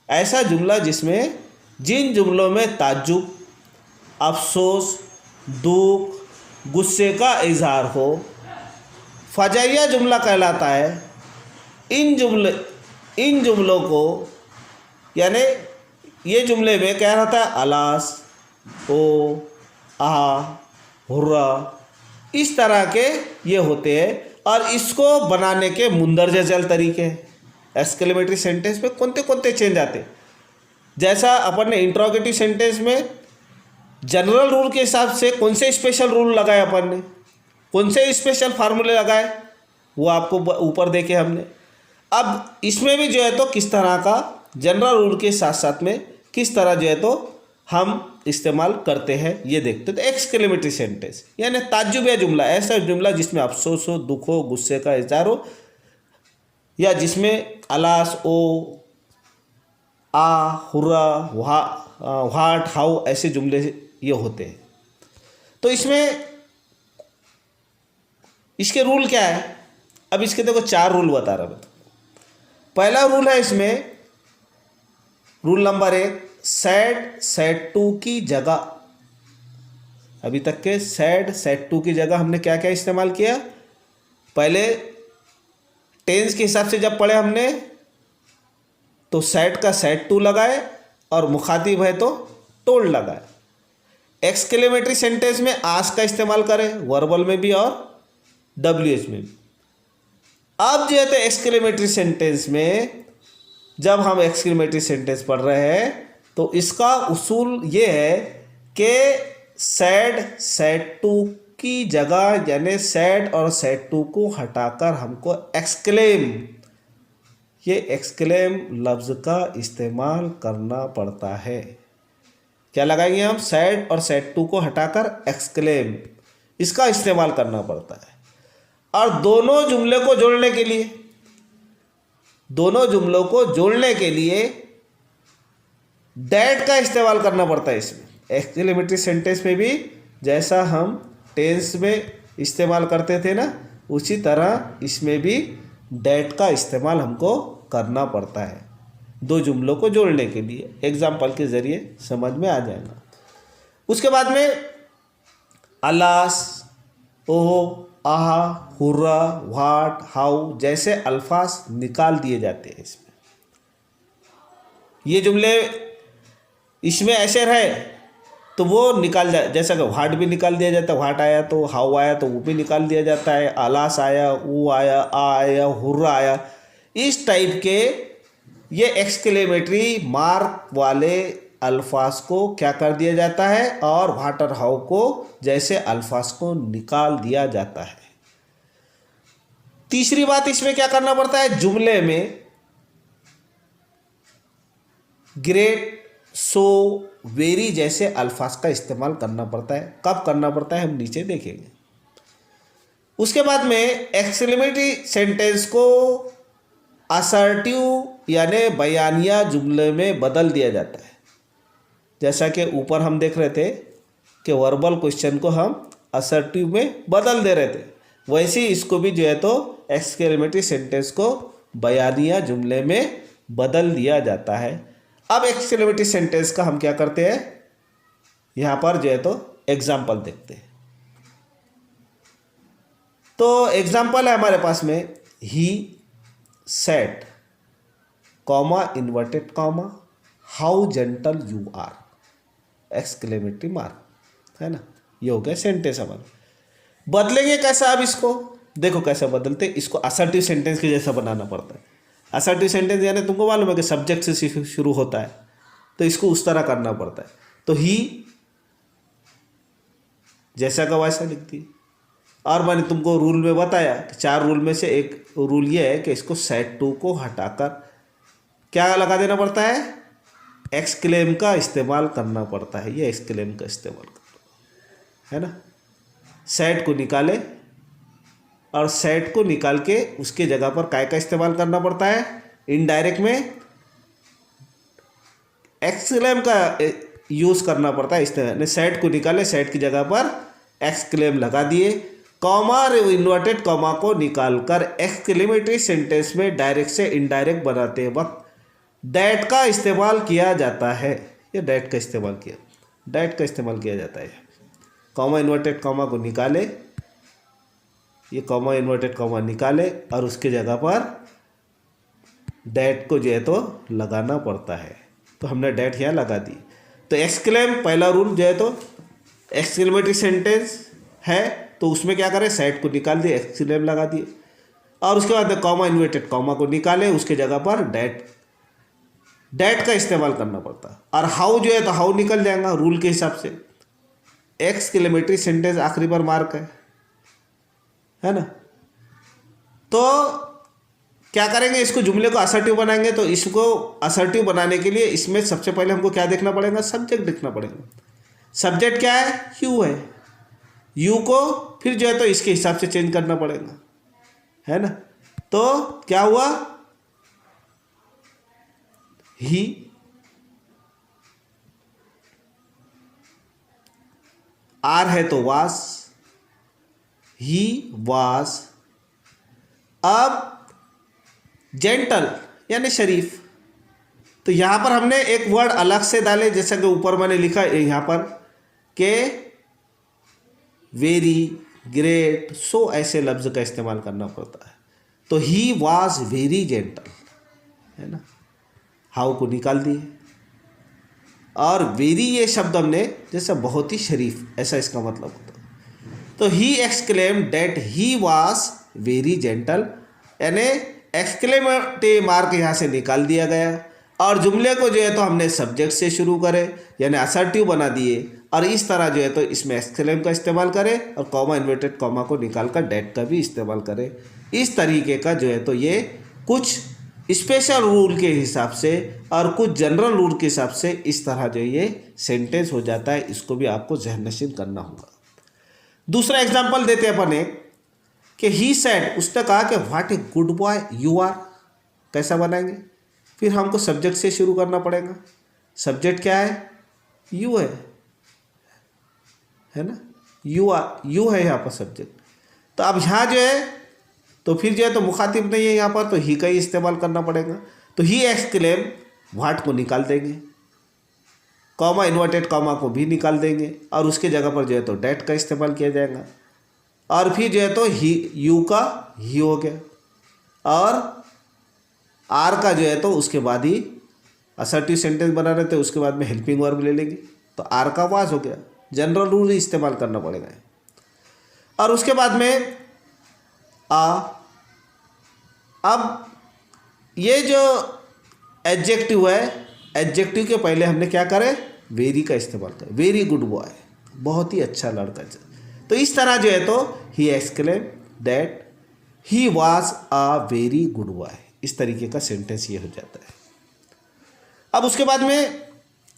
ऐसा जुमला जिसमें जिन जुमलों में ताज्जुब, अफसोस, दुख, गुस्से का इजहार हो, फजाइया जुमला कहलाता है। इन जुमलों को, यानी ये जुमले में क्या रहता है, अलास, ओ, आ, हुर्रा, इस तरह के ये होते हैं, और इसको बनाने के मुंदरजा जल तरीके हैं। एक्सक्लेमेटरी सेंटेंस में कौन-कौन चेंज आते हैं, जैसा अपन ने इंट्रोगेटिव सेंटेंस में जनरल रूल के हिसाब से कौन से स्पेशल रूल लगाए, अपन ने कौन से स्पेशल फार्मूले लगाए, वो आपको ऊपर देखे हमने। अब इसमें भी जो है तो किस तरह का जनरल रूल के साथ साथ में किस तरह जो है तो हम इस्तेमाल करते हैं ये देखते। तो एक्सक्लेमेटरी सेंटेंस यानी ताज्जुबिया जुमला, ऐसा जुमला जिसमें अफसोस हो, दुख हो, गुस्से का इजहार हो, या जिसमें alas, oh, ah, hurrah, what, how, ऐसे जुमले ये होते हैं। तो इसमें इसके रूल क्या है? अब इसके देखो 4 रूल बता रहा मैं। पहला रूल है इसमें, रूल नंबर 1, सेट टू की जगह, अभी तक के सेट टू की जगह हमने क्या क्या इस्तेमाल किया? पहले टेंस के हिसाब से जब पढ़े हमने तो सेट का सेट टू लगाए और मुखातिब है तो टोल्ड लगाए। एक्सक्लेमेटरी सेंटेंस में आस का इस्तेमाल करें, वर्बल में भी और WH में भी। अब जो है तो एक्सक्लेमेटरी सेंटेंस में जब हम एक्सक्लेमेटरी सेंटेंस पढ़ रहे हैं तो इसका उसूल ये है कि सेट टू की जगह यानी सेट और सेट टू को हटाकर हमको एक्सक्लेम, ये एक्सक्लेम लफ्ज़ का इस्तेमाल करना पड़ता है। क्या लगाएंगे हम? सेट और सेट टू को हटाकर एक्सक्लेम, इसका इस्तेमाल करना पड़ता है। और दोनों जुमले को जोड़ने के लिए, दोनों जुमलों को जोड़ने के लिए दैट का इस्तेमाल करना पड़ता है। इसमें एक्सक्लेमेटरी सेंटेंस में भी जैसा हम टेंस में इस्तेमाल करते थे ना, उसी तरह इसमें भी दैट का इस्तेमाल हमको करना पड़ता है दो जुमलों को जोड़ने के लिए। एग्जाम्पल के ज़रिए समझ में आ जाएगा। उसके बाद में अलास, ओह, आहा, हुर्रा, व्हाट, हाउ जैसे अल्फाज निकाल दिए जाते हैं इसमें। ये जुमले इसमें ऐसे रहे तो वो निकाल जाए, जैसा कि व्हाट भी निकाल दिया जाता है, व्हाट आया तो हाउ आया तो वो भी निकाल दिया जाता है। अलास आया, वो आया, आ आया, हुर्रा आया, इस टाइप के ये एक्सक्लेमेटरी मार्क वाले अल्फाज को क्या कर दिया जाता है और व्हाट और हाउ को जैसे अल्फाज को निकाल दिया जाता है। तीसरी बात इसमें क्या करना पड़ता है, जुमले में ग्रेट, सो, वेरी जैसे अल्फाज का इस्तेमाल करना पड़ता है। कब करना पड़ता है हम नीचे देखेंगे। उसके बाद में एक्सक्लेमेटरी सेंटेंस को असर्टिव यानी बयानिया जुमले में बदल दिया जाता है। जैसा कि ऊपर हम देख रहे थे कि वर्बल क्वेश्चन को हम असर्टिव में बदल दे रहे थे, वैसे ही इसको भी जो है तो एक्सक्लेमेटरी सेंटेंस को बयानिया जुमले में बदल दिया जाता है। अब एक्सक्लेमेटरी सेंटेंस का हम क्या करते हैं, यहाँ पर जो है तो एग्जाम्पल देखते हैं। तो एग्जाम्पल है हमारे पास में, he said, comma, inverted comma, how gentle you are, exclamatory mark, है ना। ये हो गया सेंटेंस हमारा। बदलेंगे कैसा? अब इसको देखो कैसे बदलते। इसको असर्टिव सेंटेंस के जैसा बनाना पड़ता है। असर्टिव सेंटेंस यानी तुमको मालूम है कि सब्जेक्ट से शुरू होता है, तो इसको उस तरह करना पड़ता है। तो ही जैसा का वैसा लिखती है। और मैंने तुमको रूल में बताया कि 4 रूल में से एक रूल ये है कि इसको सेट टू को हटाकर क्या लगा देना पड़ता है, एक्सक्लेम का इस्तेमाल करना पड़ता है। ये एक्सक्लेम का इस्तेमाल करना है ना। सेट को निकाले और सेट को निकाल के उसके जगह पर काय का इस्तेमाल करना पड़ता है, इनडायरेक्ट में एक्सक्लेम का यूज़ करना पड़ता है। इस सेट को निकाले, सेट की जगह पर एक्सक्लेम लगा दिए, कॉमा और इन्वर्टेड कॉमा को निकालकर एक्सक्लेमेटरी सेंटेंस में डायरेक्ट से इनडायरेक्ट बनाते वक्त दैट का इस्तेमाल किया जाता है। ये दैट का इस्तेमाल किया जाता है। कॉमा इन्वर्टेड कॉमा को निकाले, ये कॉमा इन्वर्टेड कॉमा निकाले और उसके जगह पर दैट को जो है तो लगाना पड़ता है। तो हमने दैट यहाँ लगा दी। तो एक्सक्लेम पहला रूल जो है तो एक्सक्लेमेटरी सेंटेंस है तो उसमें क्या करें, सेट को निकाल दिए, एक्सक्लेम लगा दिए और उसके बाद कॉमा इन्वर्टेड कॉमा को निकाले, उसके जगह पर दैट का इस्तेमाल करना पड़ता है। और हाउ जो है तो हाउ निकल जाएगा रूल के हिसाब से। एक्सक्लेमेटरी सेंटेंस आखिरी पर मार्क है ना। तो क्या करेंगे, इसको जुमले को असर्टिव बनाएंगे। तो इसको असर्टिव बनाने के लिए इसमें सबसे पहले हमको क्या देखना पड़ेगा, सब्जेक्ट देखना पड़ेगा। सब्जेक्ट क्या है, यू है। यू को फिर जो है तो इसके हिसाब से चेंज करना पड़ेगा, है ना। तो क्या हुआ, ही, आर है तो वास, ही वॉज, अब जेंटल यानी शरीफ। तो यहाँ पर हमने एक वर्ड अलग से डाले, जैसा कि ऊपर मैंने लिखा यहाँ पर के वेरी, ग्रेट, सो ऐसे लफ्ज़ का इस्तेमाल करना पड़ता है। तो ही वॉज वेरी जेंटल, है ना, हाउ को निकाल दिए, और वेरी ये शब्द हमने जैसे बहुत ही शरीफ, ऐसा इसका मतलब होता है। तो he exclaim that he was very gentle, यानी एक्सक्लेमेटिव मार्क यहाँ से निकाल दिया गया, और जुमले को जो है तो हमने सब्जेक्ट से शुरू करे यानी असर्टिव बना दिए, और इस तरह जो है तो इसमें एक्सक्लेम का इस्तेमाल करें और कॉमा इन्वर्टेड कॉमा को निकाल कर डेट का भी इस्तेमाल करें। इस तरीके का जो है तो ये कुछ स्पेशल रूल के हिसाब से और कुछ जनरल रूल के हिसाब से इस तरह जो ये सेंटेंस हो जाता है। इसको भी आपको ज़हननशीन करना होगा। दूसरा एग्जाम्पल देते हैं अपन एक कि ही सेड, उसने कहा कि what a good boy you are. कैसा बनाएंगे? फिर हमको सब्जेक्ट से शुरू करना पड़ेगा। सब्जेक्ट क्या है? यू है ना, यू आर, यू है यहाँ पर सब्जेक्ट। तो अब यहाँ जो है तो फिर जो है तो मुखातिब नहीं है यहाँ पर, तो ही का ही इस्तेमाल करना पड़ेगा। तो ही एक्सक्लेम, व्हाट को निकाल देंगे, कॉमा इन्वर्टेड कॉमा को भी निकाल देंगे, और उसके जगह पर जो है तो डेट का इस्तेमाल किया जाएगा, और फिर जो है तो ही, यू का ही हो गया, और आर का जो है तो उसके बाद ही असर्टिव सेंटेंस बना रहे थे, उसके बाद में हेल्पिंग वर्ब ले लेंगे, तो आर का वाज हो गया। जनरल रूल ही इस्तेमाल करना पड़ेगा। और उसके बाद में अब ये जो एडजेक्टिव है, एडजेक्टिव के पहले हमने क्या करे? वेरी का इस्तेमाल करें। वेरी गुड बॉय, बहुत ही अच्छा लड़का। तो इस तरह जो है तो he exclaim that he was a very good boy, इस तरीके का सेंटेंस ये हो जाता है। अब उसके बाद में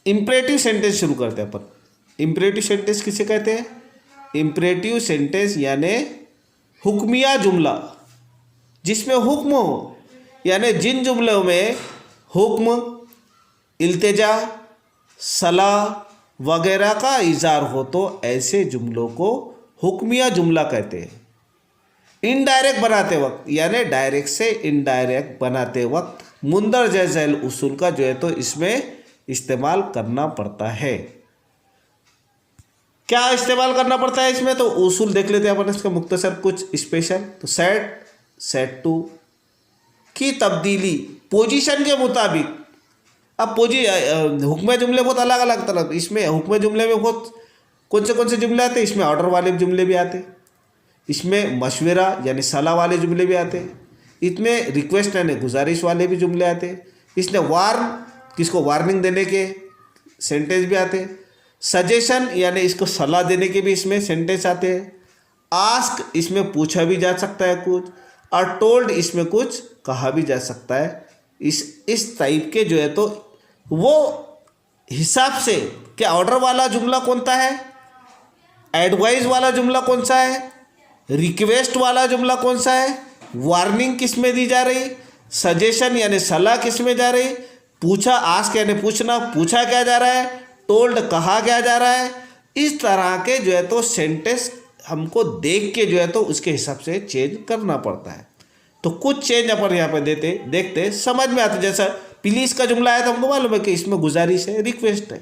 इम्परेटिव सेंटेंस शुरू करते हैं अपन। इम्परेटिव सेंटेंस किसे कहते हैं? इम्परेटिव सेंटेंस यानी हुक्मिया जुमला, जिसमें हुक्म हो, यानी जिन जुमलों में हुक्म, इल्तिजा, सलाह वगैरह का इज़हार हो, तो ऐसे जुमलों को हुक्मिया जुमला कहते हैं। इनडायरेक्ट बनाते वक्त यानी डायरेक्ट से इनडायरेक्ट बनाते वक्त मुंदरजा झैल उसूल का जो है तो इसमें इस्तेमाल करना पड़ता है। क्या इस्तेमाल करना पड़ता है इसमें? तो उसूल देख लेते हैं अपन इसका मुख्तसर कुछ स्पेशल। तो सेट, सेट टू की तब्दीली पोजीशन के मुताबिक। अब हुक्म जुमले बहुत अलग अलग तरह, इसमें हुक्म जुमले में बहुत कौन से जुमले आते हैं? इसमें ऑर्डर वाले जुमले भी आते हैं, इसमें मशवरा यानी सलाह वाले जुमले भी आते हैं, इसमें रिक्वेस्ट यानी गुजारिश वाले भी जुमले आते हैं, इसमें वार्न, किसको वार्निंग देने के सेंटेंस भी आते हैं, सजेशन यानी इसको सलाह देने के भी इसमें सेंटेंस आते हैं, आस्क इसमें पूछा भी जा सकता है कुछ, और टोल्ड इसमें कुछ कहा भी जा सकता है। इस टाइप के जो है तो वो हिसाब से कि ऑर्डर वाला जुमला कौन सा है, एडवाइस वाला जुमला कौन सा है, रिक्वेस्ट वाला जुमला कौन सा है, वार्निंग किस में दी जा रही, सजेशन यानी सलाह किस में जा रही, पूछा, आस्क यानी पूछना, पूछा क्या जा रहा है, टोल्ड कहा क्या जा रहा है। इस तरह के जो है तो सेंटेंस हमको देख के जो है तो उसके हिसाब से चेंज करना पड़ता है। तो कुछ चेंज अपन यहाँ पे देखते समझ में आते। जैसा प्लीज़ का जुमला आया तो हमको मालूम है कि इसमें गुजारिश है, रिक्वेस्ट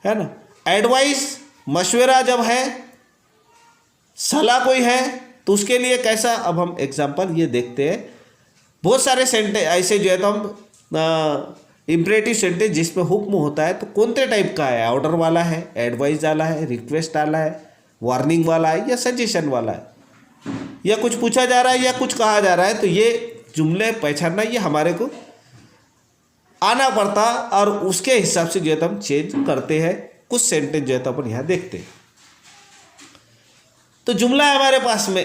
है ना। एडवाइस मशवरा जब है, सलाह कोई है, तो उसके लिए कैसा, अब हम एग्जांपल ये देखते हैं। बहुत सारे सेंटेंस ऐसे जो है तो हम इम्परेटिव सेंटेंस जिसमें हुक्म होता है तो कौन से टाइप का है, ऑर्डर वाला है, एडवाइस वाला है, रिक्वेस्ट वाला है, वार्निंग वाला है, या सजेशन वाला है, या कुछ पूछा जा रहा है या कुछ कहा जा रहा है। तो ये जुमले पहचानना ये हमारे को आना पड़ता, और उसके हिसाब से जो है तो हम चेंज करते हैं। कुछ सेंटेंस जो है तो अपन यहाँ देखते हैं। तो जुमला है हमारे पास में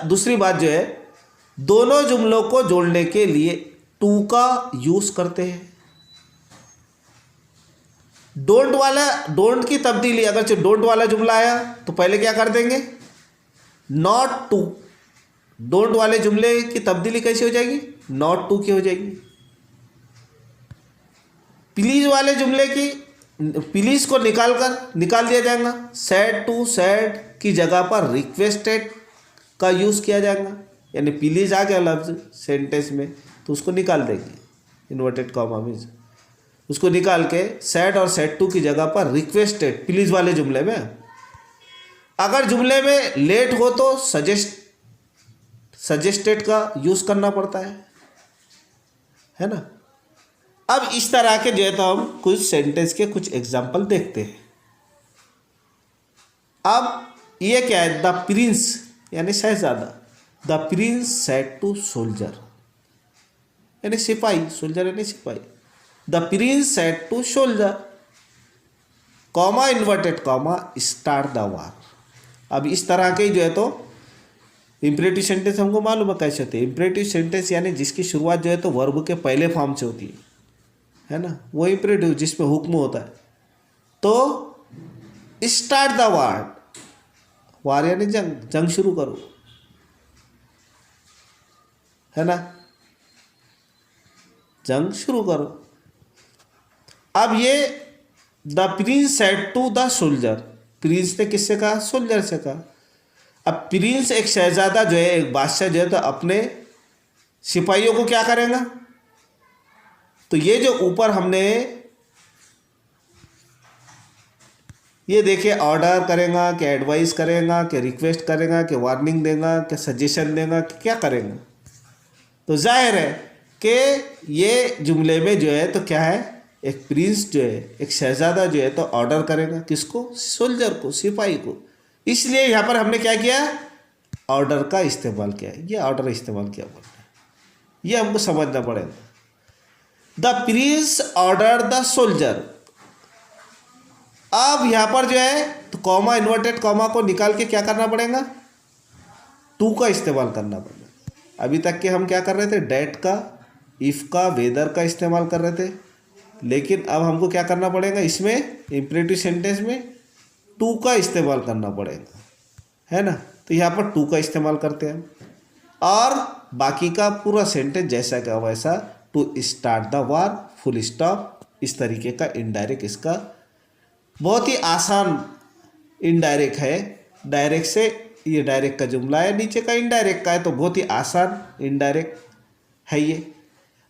दूसरी बात जो है, दोनों जुमलों को जोड़ने के लिए टू का यूज करते हैं। डोंट की तब्दीली, अगर डोंट वाला जुमला आया तो पहले क्या कर देंगे, नॉट टू। डोंट वाले जुमले की तब्दीली कैसी हो जाएगी, नॉट टू की हो जाएगी। प्लीज वाले जुमले की प्लीज को निकाल दिया जाएगा, सैड टू सैड की जगह पर रिक्वेस्टेड का यूज़ किया जाएगा, यानी प्लीज आ गया लफ्ज सेंटेंस में तो उसको निकाल देंगे इन्वर्टेड कॉमा में, उसको निकाल के सैड और सैड टू की जगह पर रिक्वेस्टेड प्लीज वाले जुमले में। अगर जुमले में लेट हो तो सजेस्टेड का यूज़ करना पड़ता है ना। अब इस तरह के जो है तो हम कुछ सेंटेंस के कुछ एग्जाम्पल देखते हैं। अब ये क्या है, द प्रिंस यानी शहजादा, the prince said to soldier यानी सिपाही, सोल्जर यानी सिपाही, the prince said to soldier, comma inverted comma start the war. अब इस तरह के जो है तो इम्परेटिव सेंटेंस हमको मालूम है कैसे होते हैं। इम्परेटिव सेंटेंस यानी जिसकी शुरुआत जो है तो वर्ब के पहले फॉर्म से होती है ना, वो इम्परेटिव जिसमें हुक्म होता है। तो स्टार्ट द वार, वार यानी जंग शुरू करो, है ना, जंग शुरू करो। अब ये the prince said to the soldier, prince ने किससे कहा, सोल्जर से कहा। अब प्रिंस एक शहजादा जो है, एक बादशाह जो है तो अपने सिपाहियों को क्या करेगा, तो ये जो ऊपर हमने ये देखे ऑर्डर करेगा कि एडवाइस करेगा कि रिक्वेस्ट करेगा कि वार्निंग देगा कि सजेशन देगा कि क्या करेगा, तो जाहिर है कि ये जुमले में जो है तो क्या है, एक प्रिंस जो है, एक शहजादा जो है तो ऑर्डर करेगा किसको, सोल्जर को, सिपाही को। इसलिए यहाँ पर हमने क्या किया, ऑर्डर का इस्तेमाल किया, ये ऑर्डर इस्तेमाल किया बोल रहे हैं, ये हमको समझना पड़ेगा। The Prince order the soldier. अब यहाँ पर जो है तो कॉमा इन्वर्टेड कॉमा को निकाल के क्या करना पड़ेगा, टू का इस्तेमाल करना पड़ेगा। अभी तक के हम क्या कर रहे थे, डेट का, इफ का, वेदर का इस्तेमाल कर रहे थे, लेकिन अब हमको क्या करना पड़ेगा, इसमें इम्परेटिव सेंटेंस में टू का इस्तेमाल करना पड़ेगा, है ना। तो यहाँ पर टू का इस्तेमाल करते हैं और बाकी का पूरा सेंटेंस जैसा का वैसा, to start the war, full stop, इस तरीके का इनडायरेक्ट, इसका बहुत ही आसान इनडायरेक्ट है। डायरेक्ट से ये डायरेक्ट का जुमला है, नीचे का इनडायरेक्ट का है, तो बहुत ही आसान इनडायरेक्ट है ये।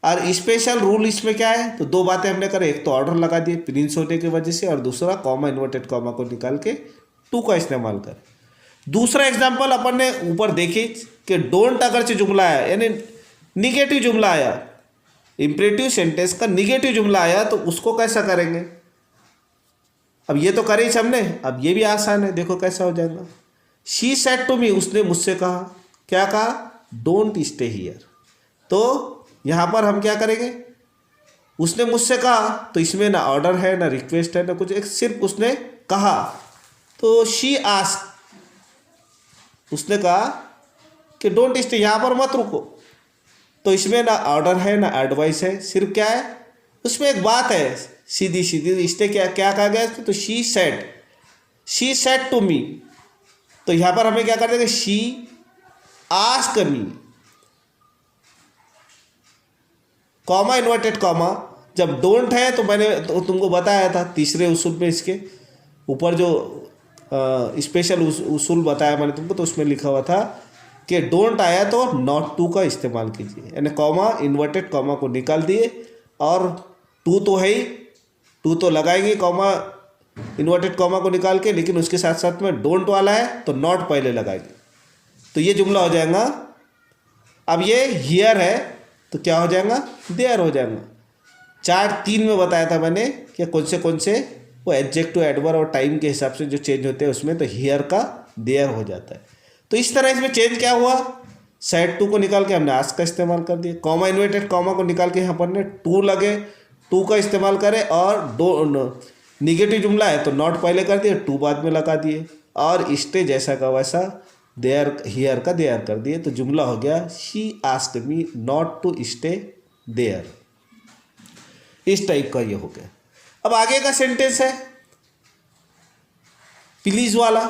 और स्पेशल रूल इसमें क्या है, तो दो बातें हमने करें, एक तो ऑर्डर लगा दिए प्रिंस होने की वजह से, और दूसरा कॉमा इन्वर्टेड कॉमा को निकाल के टू का इस्तेमाल करें। दूसरा एग्जांपल अपन ने ऊपर देखी कि डोंट अगर से जुमला आया, यानी निगेटिव जुमला आया, इम्परेटिव सेंटेंस का निगेटिव जुमला आया, तो उसको कैसा करेंगे। अब ये तो करे ही हमने, अब ये भी आसान है, देखो कैसा हो जाएगा। शी सेड टू मी, उसने मुझसे कहा, क्या कहा, डोंट स्टे हियर। तो यहाँ पर हम क्या करेंगे, उसने मुझसे कहा, तो इसमें ना ऑर्डर है ना रिक्वेस्ट है ना कुछ, एक सिर्फ उसने कहा। तो शी आस्क, उसने कहा कि डोंट स्टे, यहाँ पर मत रुको, तो इसमें ना ऑर्डर है ना एडवाइस है, सिर्फ क्या है, उसमें एक बात है सीधी सीधी, स्टे क्या क्या कहा गया, तो शी सेड टू मी, तो यहाँ पर हमें क्या कर देंगे, she ask me, comma inverted comma. जब डोंट है तो मैंने तो तुमको बताया था तीसरे उसूल में, इसके ऊपर जो स्पेशल उसूल बताया मैंने तुमको, तो उसमें लिखा हुआ था कि डोंट आया तो नॉट टू का इस्तेमाल कीजिए, यानी कॉमा इन्वर्टेड कॉमा को निकाल दिए, और टू तो है ही, टू तो लगाएंगे कॉमा इन्वर्टेड कॉमा को निकाल के, लेकिन उसके साथ साथ में डोंट वाला है तो नॉट पहले लगाएंगे, तो ये जुमला हो जाएगा। अब ये हियर है तो क्या हो जाएगा, देयर हो जाएगा। चार्ट 3 में बताया था मैंने कि कौन से वो एडजेक्टिव, एडवर्ब और टाइम के हिसाब से जो चेंज होते हैं उसमें, तो हियर का देयर हो जाता है। तो इस तरह इसमें चेंज क्या हुआ, सेड टू को निकाल के हमने आस्क का इस्तेमाल कर दिया, कॉमा इन्वर्टेड कॉमा को निकाल के यहाँ पर ने टू लगे, टू का इस्तेमाल करें, और निगेटिव जुमला है तो नॉट पहले कर दिए, टू बाद में लगा दिए, और स्टे जैसा का वैसा देयर, हियर का देयर कर दिए, तो जुमला हो गया, she asked me not to stay there. इस टाइप का ये हो गया। अब आगे का सेंटेंस है प्लीज वाला,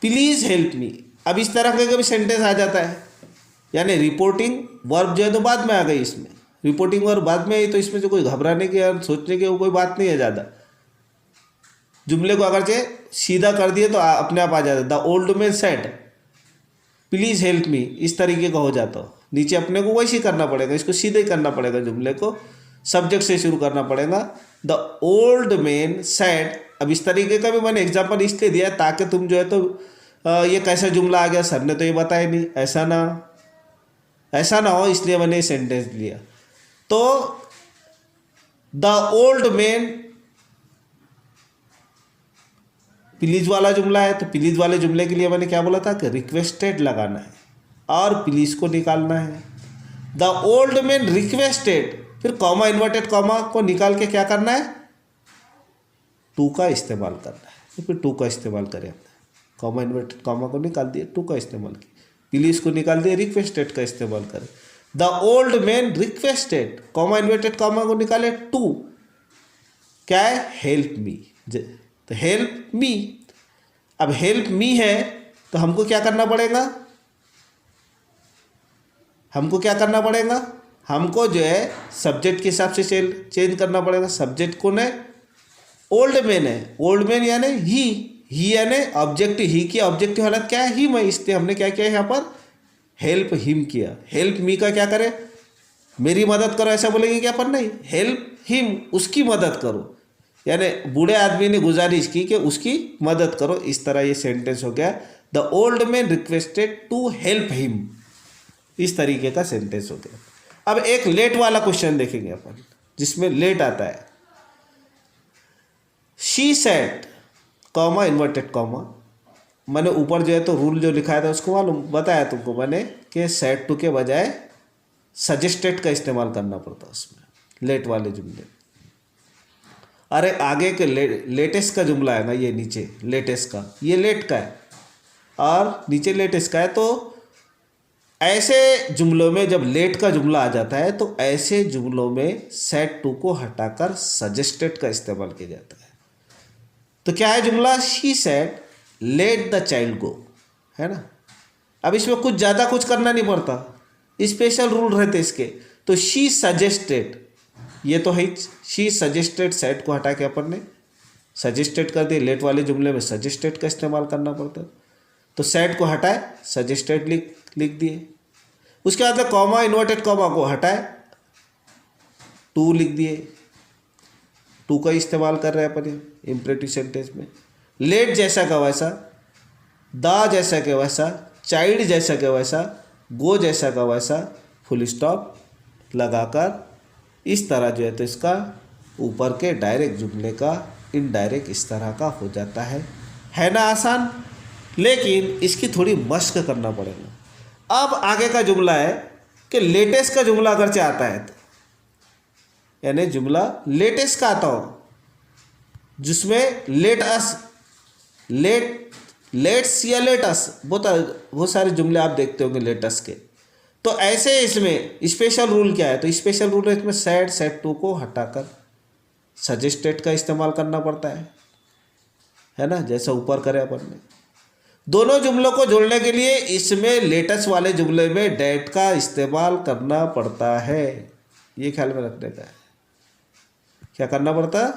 प्लीज हेल्प मी। अब इस तरह का भी सेंटेंस आ जाता है, यानी रिपोर्टिंग वर्ब जो है तो बाद में आ गई इसमें, रिपोर्टिंग और बाद में आई, तो इसमें जो कोई घबराने की और सोचने की कोई बात नहीं है ज़्यादा। जुमले को अगर सीधा कर दिए तो अपने आप आ जाता है। The old man said please help me, इस तरीके का हो जाता हो। नीचे अपने को वैसे ही करना पड़ेगा, इसको सीधे ही करना पड़ेगा, जुमले को सब्जेक्ट से शुरू करना पड़ेगा। द ओल्ड मैन सेड, अब इस तरीके का भी मैंने एग्जाम्पल इसलिए दिया ताकि तुम जो है तो ये कैसा जुमला आ गया, सर ने तो ये बताया नहीं, ऐसा ना हो, इसलिए मैंने सेंटेंस लिया। तो द ओल्ड मैन प्लीज वाला जुमला है, तो प्लीज वाले जुमले के लिए मैंने क्या बोला था कि रिक्वेस्टेड लगाना है और प्लीज को निकालना है। द ओल्ड मैन रिक्वेस्टेड, फिर कॉमा इन्वर्टेड कॉमा को निकाल के क्या करना है, टू का इस्तेमाल करना है। तो फिर टू का इस्तेमाल करें, कॉमा इन्वर्टेड कॉमा को निकाल दिए, टू का इस्तेमाल किया, प्लीज को निकाल दिए, रिक्वेस्टेड का इस्तेमाल करें। The old man requested, comma inverted comma को निकाले, टू क्या है, हेल्प मी, तो हेल्प मी। अब हेल्प मी है तो हमको क्या करना पड़ेगा, हमको जो है सब्जेक्ट के हिसाब से चेंज करना पड़ेगा। सब्जेक्ट कौन है, ओल्ड मैन है, ओल्ड मैन यानी ही यानी ऑब्जेक्टिव, ही की ऑब्जेक्टिव हालत क्या है, हिम है, इसलिए हमने क्या किया यहाँ पर हेल्प हिम किया। हेल्प मी का क्या करे, मेरी मदद करो ऐसा बोलेंगे क्या अपन, नहीं, हेल्प हिम, उसकी मदद करो, यानी बूढ़े आदमी ने गुजारिश की कि उसकी मदद करो। इस तरह ये सेंटेंस हो गया, the old man requested to help him, इस तरीके का सेंटेंस हो गया। अब एक लेट वाला क्वेश्चन देखेंगे अपन, जिसमें लेट आता है। She said comma inverted comma, मैंने ऊपर जो है तो रूल जो लिखा था उसको मालूम बताया तुमको मैंने कि सेड टू के बजाय सजेस्टेड का इस्तेमाल करना पड़ता उसमें, लेट वाले जुमले। अरे आगे के लेटेस्ट का जुमला है ना, ये नीचे लेटेस्ट का, ये लेट का है और नीचे लेटेस्ट का है। तो ऐसे जुमलों में जब लेट का जुमला आ जाता है तो ऐसे जुमलों में सेड टू को हटाकर सजेस्टेड का इस्तेमाल किया जाता है। तो क्या है जुमला, she said let the child go, है ना। अब इसमें कुछ ज़्यादा कुछ करना नहीं पड़ता, स्पेशल रूल रहते इसके। तो शी सजेस्टेड, ये तो है, शी सजेस्टेड, सेड को हटा के अपन ने सजेस्टेड कर दिए। लेट वाले जुमले में सजेस्टेड का इस्तेमाल करना पड़ता है, तो सेड को हटाए, सजेस्टेड लिख दिए। उसके बाद कॉमा इन्वर्टेड कॉमा को हटाए, टू लिख दिए, टू का इस्तेमाल कर रहे हैं अपन इम्परेटिव सेंटेंस में। लेट जैसा का वैसा, द जैसा के वैसा, चाइल्ड जैसा के वैसा, गो जैसा का वैसा, फुल स्टॉप लगाकर इस तरह जो है तो इसका ऊपर के डायरेक्ट जुमले का इनडायरेक्ट इस तरह का हो जाता है ना आसान। लेकिन इसकी थोड़ी मशक करना पड़ेगा। अब आगे का जुमला है कि लेटेस्ट का जुमला अगर चाहता है तो, यानी जुमला लेटेस्ट का आता हो जिसमें लेट अस, लेट्स या लेट अस, बहुत सारे जुमले आप देखते होंगे लेटस के। तो ऐसे इसमें स्पेशल रूल क्या है, तो स्पेशल रूल है इसमें सेड टू को हटाकर सजेस्टेड का इस्तेमाल करना पड़ता है ना, जैसा ऊपर करे अपन ने। दोनों जुमलों को जोड़ने के लिए इसमें लेटेस्ट वाले जुमले में डेट का इस्तेमाल करना पड़ता है, ये ख्याल में रखने का है। क्या करना पड़ता,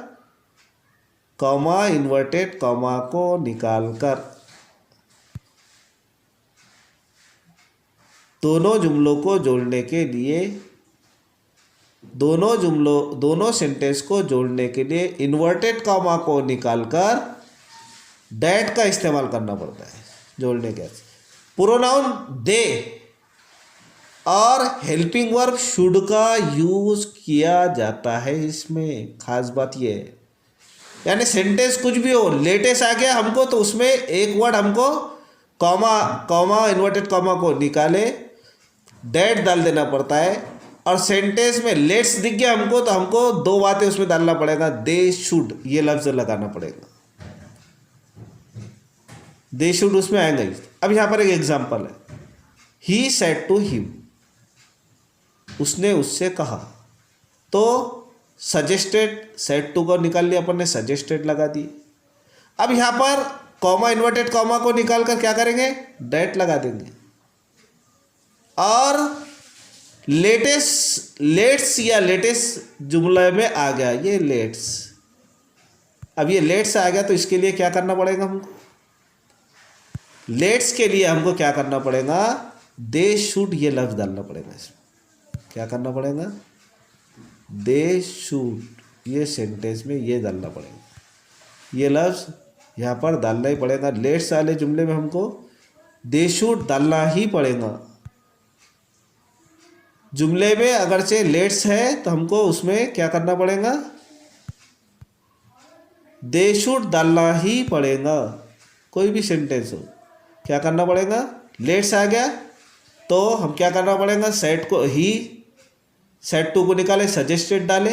कॉमा इन्वर्टेड कॉमा को निकालकर दोनों जुमलों को जोड़ने के लिए, दोनों सेंटेंस को जोड़ने के लिए इन्वर्टेड कॉमा को निकालकर दैट का इस्तेमाल करना पड़ता है जोड़ने के। प्रोनाउन दे और हेल्पिंग वर्ब शुड का यूज किया जाता है। इसमें खास बात यह है, यानी सेंटेंस कुछ भी हो, लेटेस्ट आ गया हमको तो उसमें एक वर्ड हमको कॉमा इन्वर्टेड कॉमा को निकाले डेट डाल देना पड़ता है। और सेंटेंस में लेट्स दिख गया हमको तो हमको दो बातें उसमें डालना पड़ेगा, दे शुड ये लफ्ज लगाना पड़ेगा, दे शुड उसमें आएंगे। अब यहाँ पर एक एग्जांपल है, ही सेड टू हिम, उसने उससे कहा, तो सजेस्टेड सेड टू को निकाल लिया अपन ने, सजेस्टेड लगा दिए। अब यहाँ पर कॉमा इन्वर्टेड कॉमा को निकाल कर क्या करेंगे, डेट लगा देंगे और लेट्स या लेटेस्ट जुमले में आ गया ये लेट्स। अब ये लेट्स आ गया तो इसके लिए क्या करना पड़ेगा हमको? लेट्स के लिए हमको क्या करना पड़ेगा? दे शुड ये लफ्ज डालना पड़ेगा इसमें। क्या करना पड़ेगा? दे शुड, ये सेंटेंस में ये डालना पड़ेगा। ये लफ्ज यहाँ पर डालना ही पड़ेगा। लेट्स वाले जुमले में हमको दे शुड डालना ही पड़ेगा। जुमले में अगरचे लेट्स है तो हमको उसमें क्या करना पड़ेगा? दे शुड डालना ही पड़ेगा। कोई भी सेंटेंस हो, क्या करना पड़ेगा? लेट्स आ गया तो हम क्या करना पड़ेगा? सेट को ही, सेट टू को निकाले, सजेस्टेड डाले,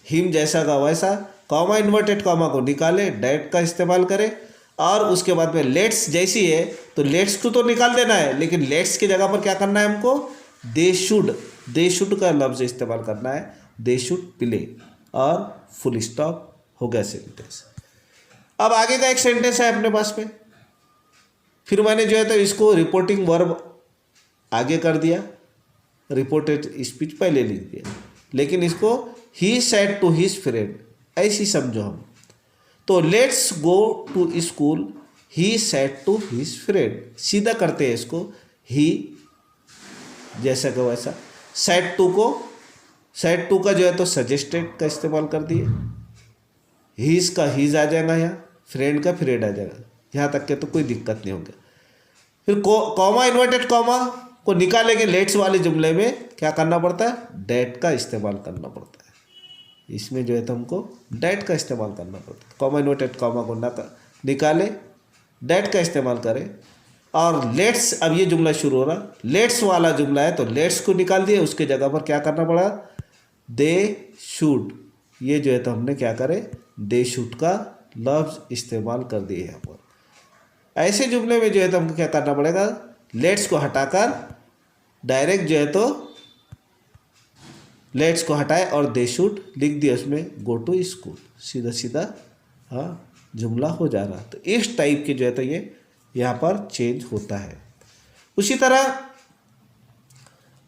हिम जैसा का वैसा, कॉमा इन्वर्टेड कॉमा को निकाले, डैट का इस्तेमाल करें, और उसके बाद में लेट्स जैसी है तो लेट्स टू तो निकाल देना है, लेकिन लेट्स की जगह पर क्या करना है हमको? दे शुड का लफ्ज इस्तेमाल करना है। दे शुड प्ले, और फुल स्टॉप हो गया सेंटेंस। अब आगे का एक सेंटेंस है अपने पास में। फिर मैंने जो है तो इसको रिपोर्टिंग वर्ब आगे कर दिया, रिपोर्टेड स्पीच पहले लिख दिया, लेकिन इसको he said to his friend ऐसी समझो हम। तो let's go to school, he said to his friend, सीधा करते हैं इसको। ही जैसा का वैसा, सेड टू का जो है तो सजेस्टेड का इस्तेमाल कर दिए, हीज का हीज आ जाएगा, यहाँ फ्रेंड का फ्रेंड आ जाएगा, यहाँ तक के तो कोई दिक्कत नहीं होगा। फिर कॉमा इन्वर्टेड कॉमा को निकालेंगे लेट्स वाले जुमले में क्या करना पड़ता है? डैट का इस्तेमाल करना पड़ता है। इसमें जो है तो हमको डैट का इस्तेमाल करना पड़ता है। कॉमा इन्वर्टेड कॉमा को निकाले, डैट का इस्तेमाल करें। और लेट्स, अब ये जुमला शुरू हो रहा, लेट्स वाला जुमला है तो लेट्स को निकाल दिए, उसके जगह पर क्या करना पड़ा? दे शुड, ये जो है तो हमने क्या करे? दे शुड का लफ्ज इस्तेमाल कर दिए यहाँ पर। ऐसे जुमले में जो है तो हमको क्या करना पड़ेगा? लेट्स को हटाकर डायरेक्ट जो है तो लेट्स को हटाए और दे शुड लिख दिया, उसमें गो टू स्कूल, सीधा सीधा हाँ जुमला हो जा रहा। तो इस टाइप के जो है तो ये यहाँ पर चेंज होता है। उसी तरह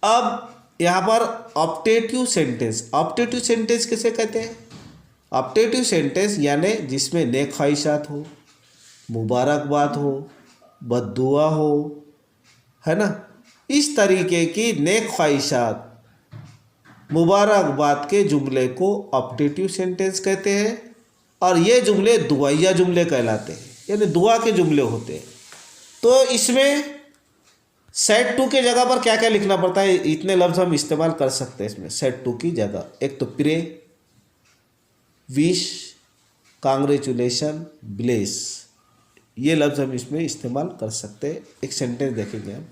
अब यहाँ पर ऑप्टेटिव सेंटेंस, ऑप्टेटिव सेंटेंस किसे कहते हैं? ऑप्टेटिव सेंटेंस यानी जिसमें नेक ख्वाहिशात हो, मुबारकबाद हो, बद्दुआ हो, है ना, इस तरीके की नेक ख्वाहिशात, मुबारकबाद के जुमले को ऑप्टेटिव सेंटेंस कहते हैं। और ये जुमले दुआया जुमले कहलाते हैं, यानी दुआ के जुमले होते हैं। तो इसमें सेड टू के जगह पर क्या क्या लिखना पड़ता है? इतने लफ्ज़ हम इस्तेमाल कर सकते हैं इसमें सेड टू की जगह। एक तो प्रे, विश, कांग्रेचुलेशन, ब्लेस, ये लफ्ज़ हम इसमें इस्तेमाल कर सकते हैं। एक सेंटेंस देखेंगे हम।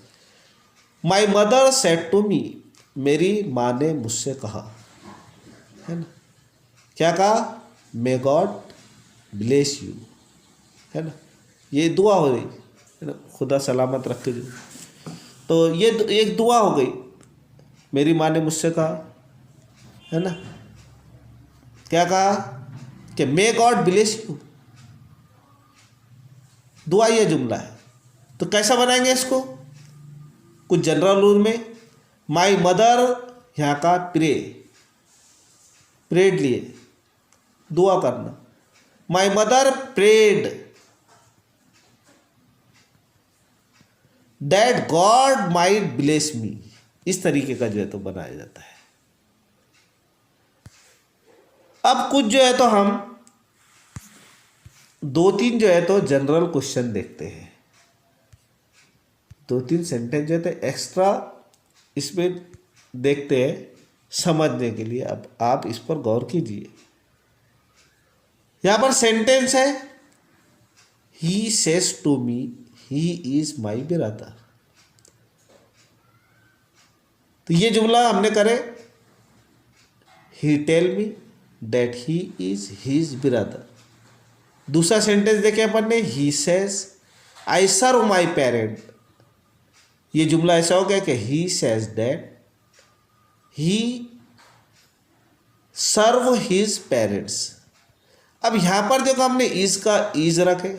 My mother said to me, मेरी माँ ने मुझसे कहा, है ना, क्या कहा? मे गॉड ब्लेस यू, है ना, ये दुआ हो रही है ना, खुदा सलामत रखे जो। तो ये एक दुआ हो गई, मेरी माँ ने मुझसे कहा, है ना, क्या कहा? कि मे गॉड ब्लेस यू, दुआ ये जुमला है। तो कैसा बनाएंगे इसको? कुछ जनरल रूल में, माई मदर यहाँ का प्रेड लिए दुआ करना, my mother prayed that God might bless me, इस तरीके का जो है तो बनाया जाता है। अब कुछ जो है तो हम दो तीन जो है तो जनरल क्वेश्चन देखते हैं, दो तीन सेंटेंस जो है तो एक्स्ट्रा इसमें देखते हैं समझने के लिए। अब आप इस पर गौर कीजिए। यहाँ पर सेंटेंस है, he says to me he is my brother. तो ये जुमला हमने करे, he tell me that he is his brother. दूसरा सेंटेंस देखे अपन ने, he says I serve my parent. ये जुमला ऐसा हो गया कि he says that he serve his parents. अब यहां पर देखो हमने इज का इज रखे,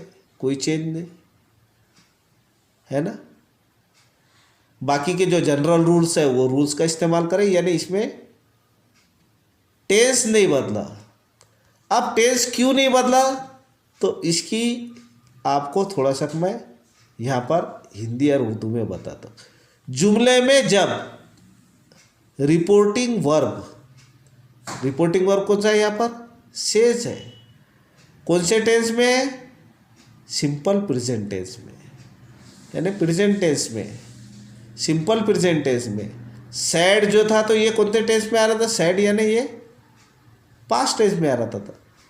कोई चेंज नहीं, है ना। बाकी के जो जनरल रूल्स है वो रूल्स का इस्तेमाल करें, यानी इसमें टेंस नहीं बदला। अब टेंस क्यों नहीं बदला, तो इसकी आपको थोड़ा सा मैं यहाँ पर हिंदी और उर्दू में बताता हूँ। जुमले में जब रिपोर्टिंग वर्ब कौन सा है यहाँ पर, सेज है। कौन से टेंस में है, सिंपल प्रेजेंट टेंस में, यानी प्रेजेंट टेंस में, सिंपल प्रेजेंट टेंस में। सैड जो था तो ये कौन से टेंस में आ रहा था, सैड यानी ये पास्ट टेंस में आ रहा था।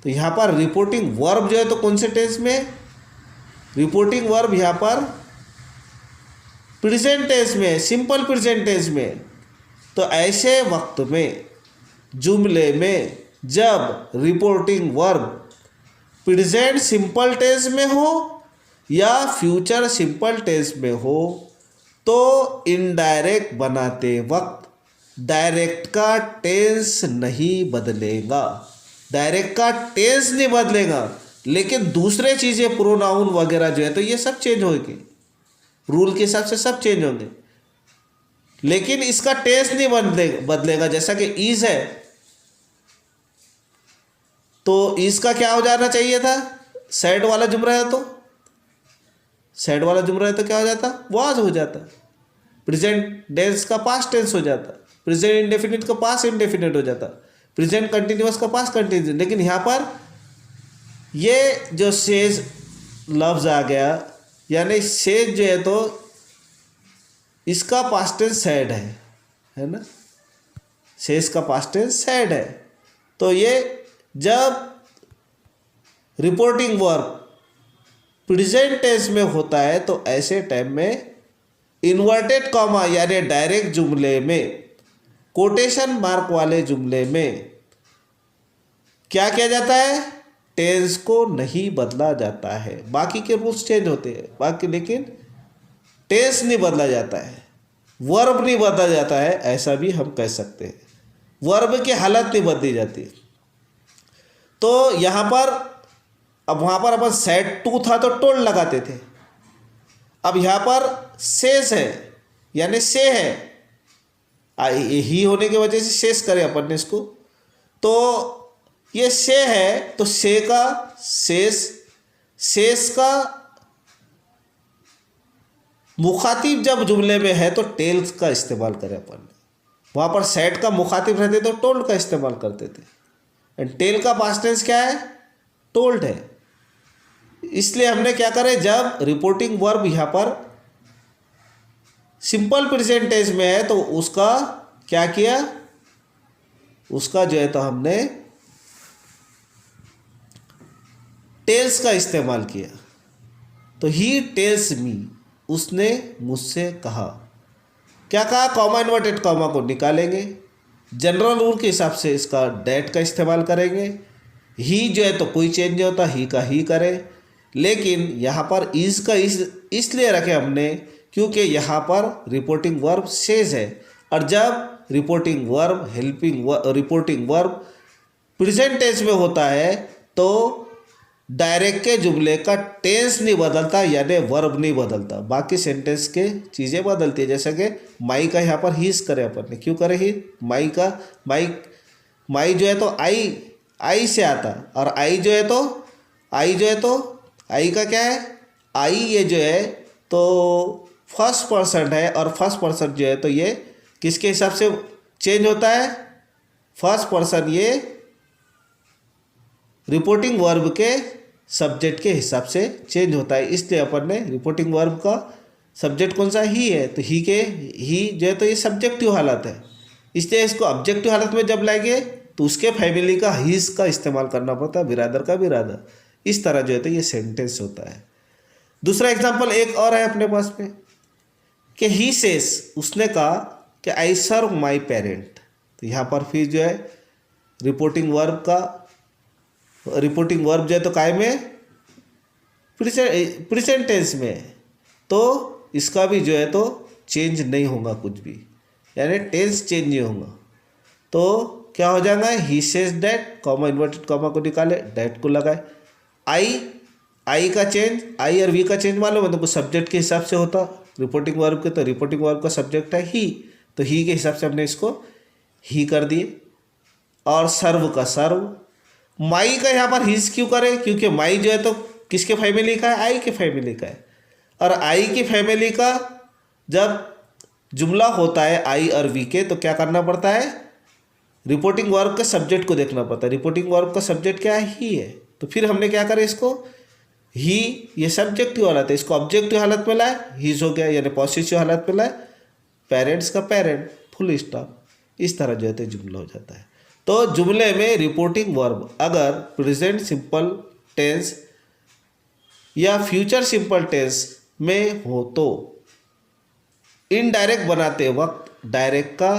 तो यहाँ पर रिपोर्टिंग वर्ब जो है तो कौन से टेंस में, रिपोर्टिंग वर्ब यहाँ पर प्रेजेंट टेंस में, सिंपल प्रेजेंट टेंस में। तो ऐसे वक्त में जुमले में जब reporting verb present simple tense में हो या फ्यूचर सिंपल टेंस में हो, तो इनडायरेक्ट बनाते वक्त डायरेक्ट का टेंस नहीं बदलेगा, डायरेक्ट का टेंस नहीं बदलेगा, लेकिन दूसरे चीज़ें प्रोनाउन वगैरह जो है तो ये सब चेंज होंगे, रूल के हिसाब से सब चेंज होंगे, लेकिन इसका टेंस नहीं बदलेगा। जैसा कि इज है तो इसका क्या हो जाना चाहिए था, सैड वाला जुमला है तो, सैड वाला जुमला है तो क्या हो जाता, वाज हो जाता। प्रेजेंट टेंस का पास्ट टेंस हो जाता, प्रेजेंट इंडेफिनिट का पास्ट इंडेफिनिट हो जाता, प्रेजेंट कंटिन्यूअस का पास्ट कंटिन्यूअस। लेकिन यहाँ पर ये जो सेज लफ्ज आ गया, यानी सेज जो है तो इसका पास्ट टेंस सैड है ना, सेज का पास्ट टेंस सैड है। तो ये जब रिपोर्टिंग वर्ब प्रेजेंट टेंस में होता है तो ऐसे टाइम में इन्वर्टेड कॉमा यानी डायरेक्ट जुमले में, कोटेशन मार्क वाले जुमले में क्या किया जाता है, टेंस को नहीं बदला जाता है। बाकी के रूल्स चेंज होते हैं बाकी, लेकिन टेंस नहीं बदला जाता है, वर्ब नहीं बदला जाता है, ऐसा भी हम कह सकते हैं। वर्ब की हालत नहीं बदली जाती। तो यहाँ पर अब वहाँ पर अपन सेड टू था तो टोल्ड लगाते थे, अब यहाँ पर सेस है यानी से है, ही होने की वजह से शेष करें अपन ने इसको, तो ये से है तो से का शेष का मुखातिब जब जुमले में है तो टेल्स का इस्तेमाल करें अपन ने। वहाँ पर सेड का मुखातिब रहते तो टोल्ड का इस्तेमाल करते थे, एंड टेल का पास्ट टेंस क्या है, टोल्ड है। इसलिए हमने क्या करें, जब रिपोर्टिंग वर्ब यहाँ पर सिंपल प्रेजेंट टेंस में है तो उसका क्या किया, उसका जो है तो हमने टेल्स का इस्तेमाल किया। तो ही टेल्स मी, उसने मुझसे कहा। क्या कहा, कॉमा इन्वर्टेड कॉमा को निकालेंगे, जनरल रूल के हिसाब से इसका डेट का इस्तेमाल करेंगे। ही जो है तो कोई चेंज नहीं होता, ही का ही करें, लेकिन यहाँ पर इज का इसलिए रखे हमने क्योंकि यहाँ पर रिपोर्टिंग वर्ब सेज है, और जब रिपोर्टिंग वर्ब प्रेजेंट टेंस में होता है तो डायरेक्ट के जुमले का टेंस नहीं बदलता, यानी वर्ब नहीं बदलता, बाकी सेंटेंस के चीज़ें बदलती है। जैसे कि माई का यहाँ पर हीज करे अपन ने, क्यों करे ही, माई का माई जो है तो आई से आता, और आई जो है तो आई का क्या है, आई ये जो है तो फर्स्ट पर्सन है, और फर्स्ट पर्सन जो है तो ये किसके हिसाब से चेंज होता है, फर्स्ट पर्सन ये रिपोर्टिंग वर्ब के सब्जेक्ट के हिसाब से चेंज होता है। इसलिए अपन ने रिपोर्टिंग वर्ब का सब्जेक्ट कौन सा, ही है, तो ही जो है तो ये सब्जेक्टिव हालत है, इसलिए इसको ऑब्जेक्टिव हालत में जब लाएंगे तो उसके फैमिली का हीज का इस्तेमाल करना पड़ता है, बिरादर का बिरादर। इस तरह जो है तो ये सेंटेंस होता है। दूसरा एग्जाम्पल एक और है अपने पास में कि ही सेस, उसने कहा कि आई सर्व माई पेरेंट। तो यहाँ पर फिर जो है रिपोर्टिंग वर्ब जो है तो काय में, प्रेजेंट टेंस में, तो इसका भी जो है तो चेंज नहीं होगा कुछ भी, यानी टेंस चेंज नहीं होगा। तो क्या हो जाएगा, he says that, comma inverted comma को निकाले, डैट को लगाए। आई का चेंज, आई और वी का चेंज मालूम है तुमको, सब्जेक्ट के हिसाब से होता, रिपोर्टिंग वर्ब के, तो रिपोर्टिंग वर्ब का सब्जेक्ट है ही, तो ही के हिसाब से हमने इसको ही कर दिए। और सर्व का सर्व, माई का यहाँ पर हिज क्यों करें, क्योंकि माई जो है तो किसके फैमिली का है, आई के फैमिली का है। और आई की फैमिली का जब जुमला होता है आई और वी के, तो क्या करना पड़ता है, रिपोर्टिंग वर्ब के सब्जेक्ट को देखना पड़ता है। रिपोर्टिंग वर्ब का सब्जेक्ट क्या है, ही है। तो फिर हमने क्या करें, इसको ही, ये सब्जेक्टिव हालत है, इसको ऑब्जेक्टिव हालत में लाए, हीज हो गया, यानी पॉसेसिव हालत में लाए, पेरेंट्स का पेरेंट, फुल स्टॉप। इस तरह जो है तो जुमला हो जाता है। तो जुमले में रिपोर्टिंग वर्ब अगर प्रेजेंट सिंपल टेंस या फ्यूचर सिंपल टेंस में हो तो इनडायरेक्ट बनाते वक्त डायरेक्ट का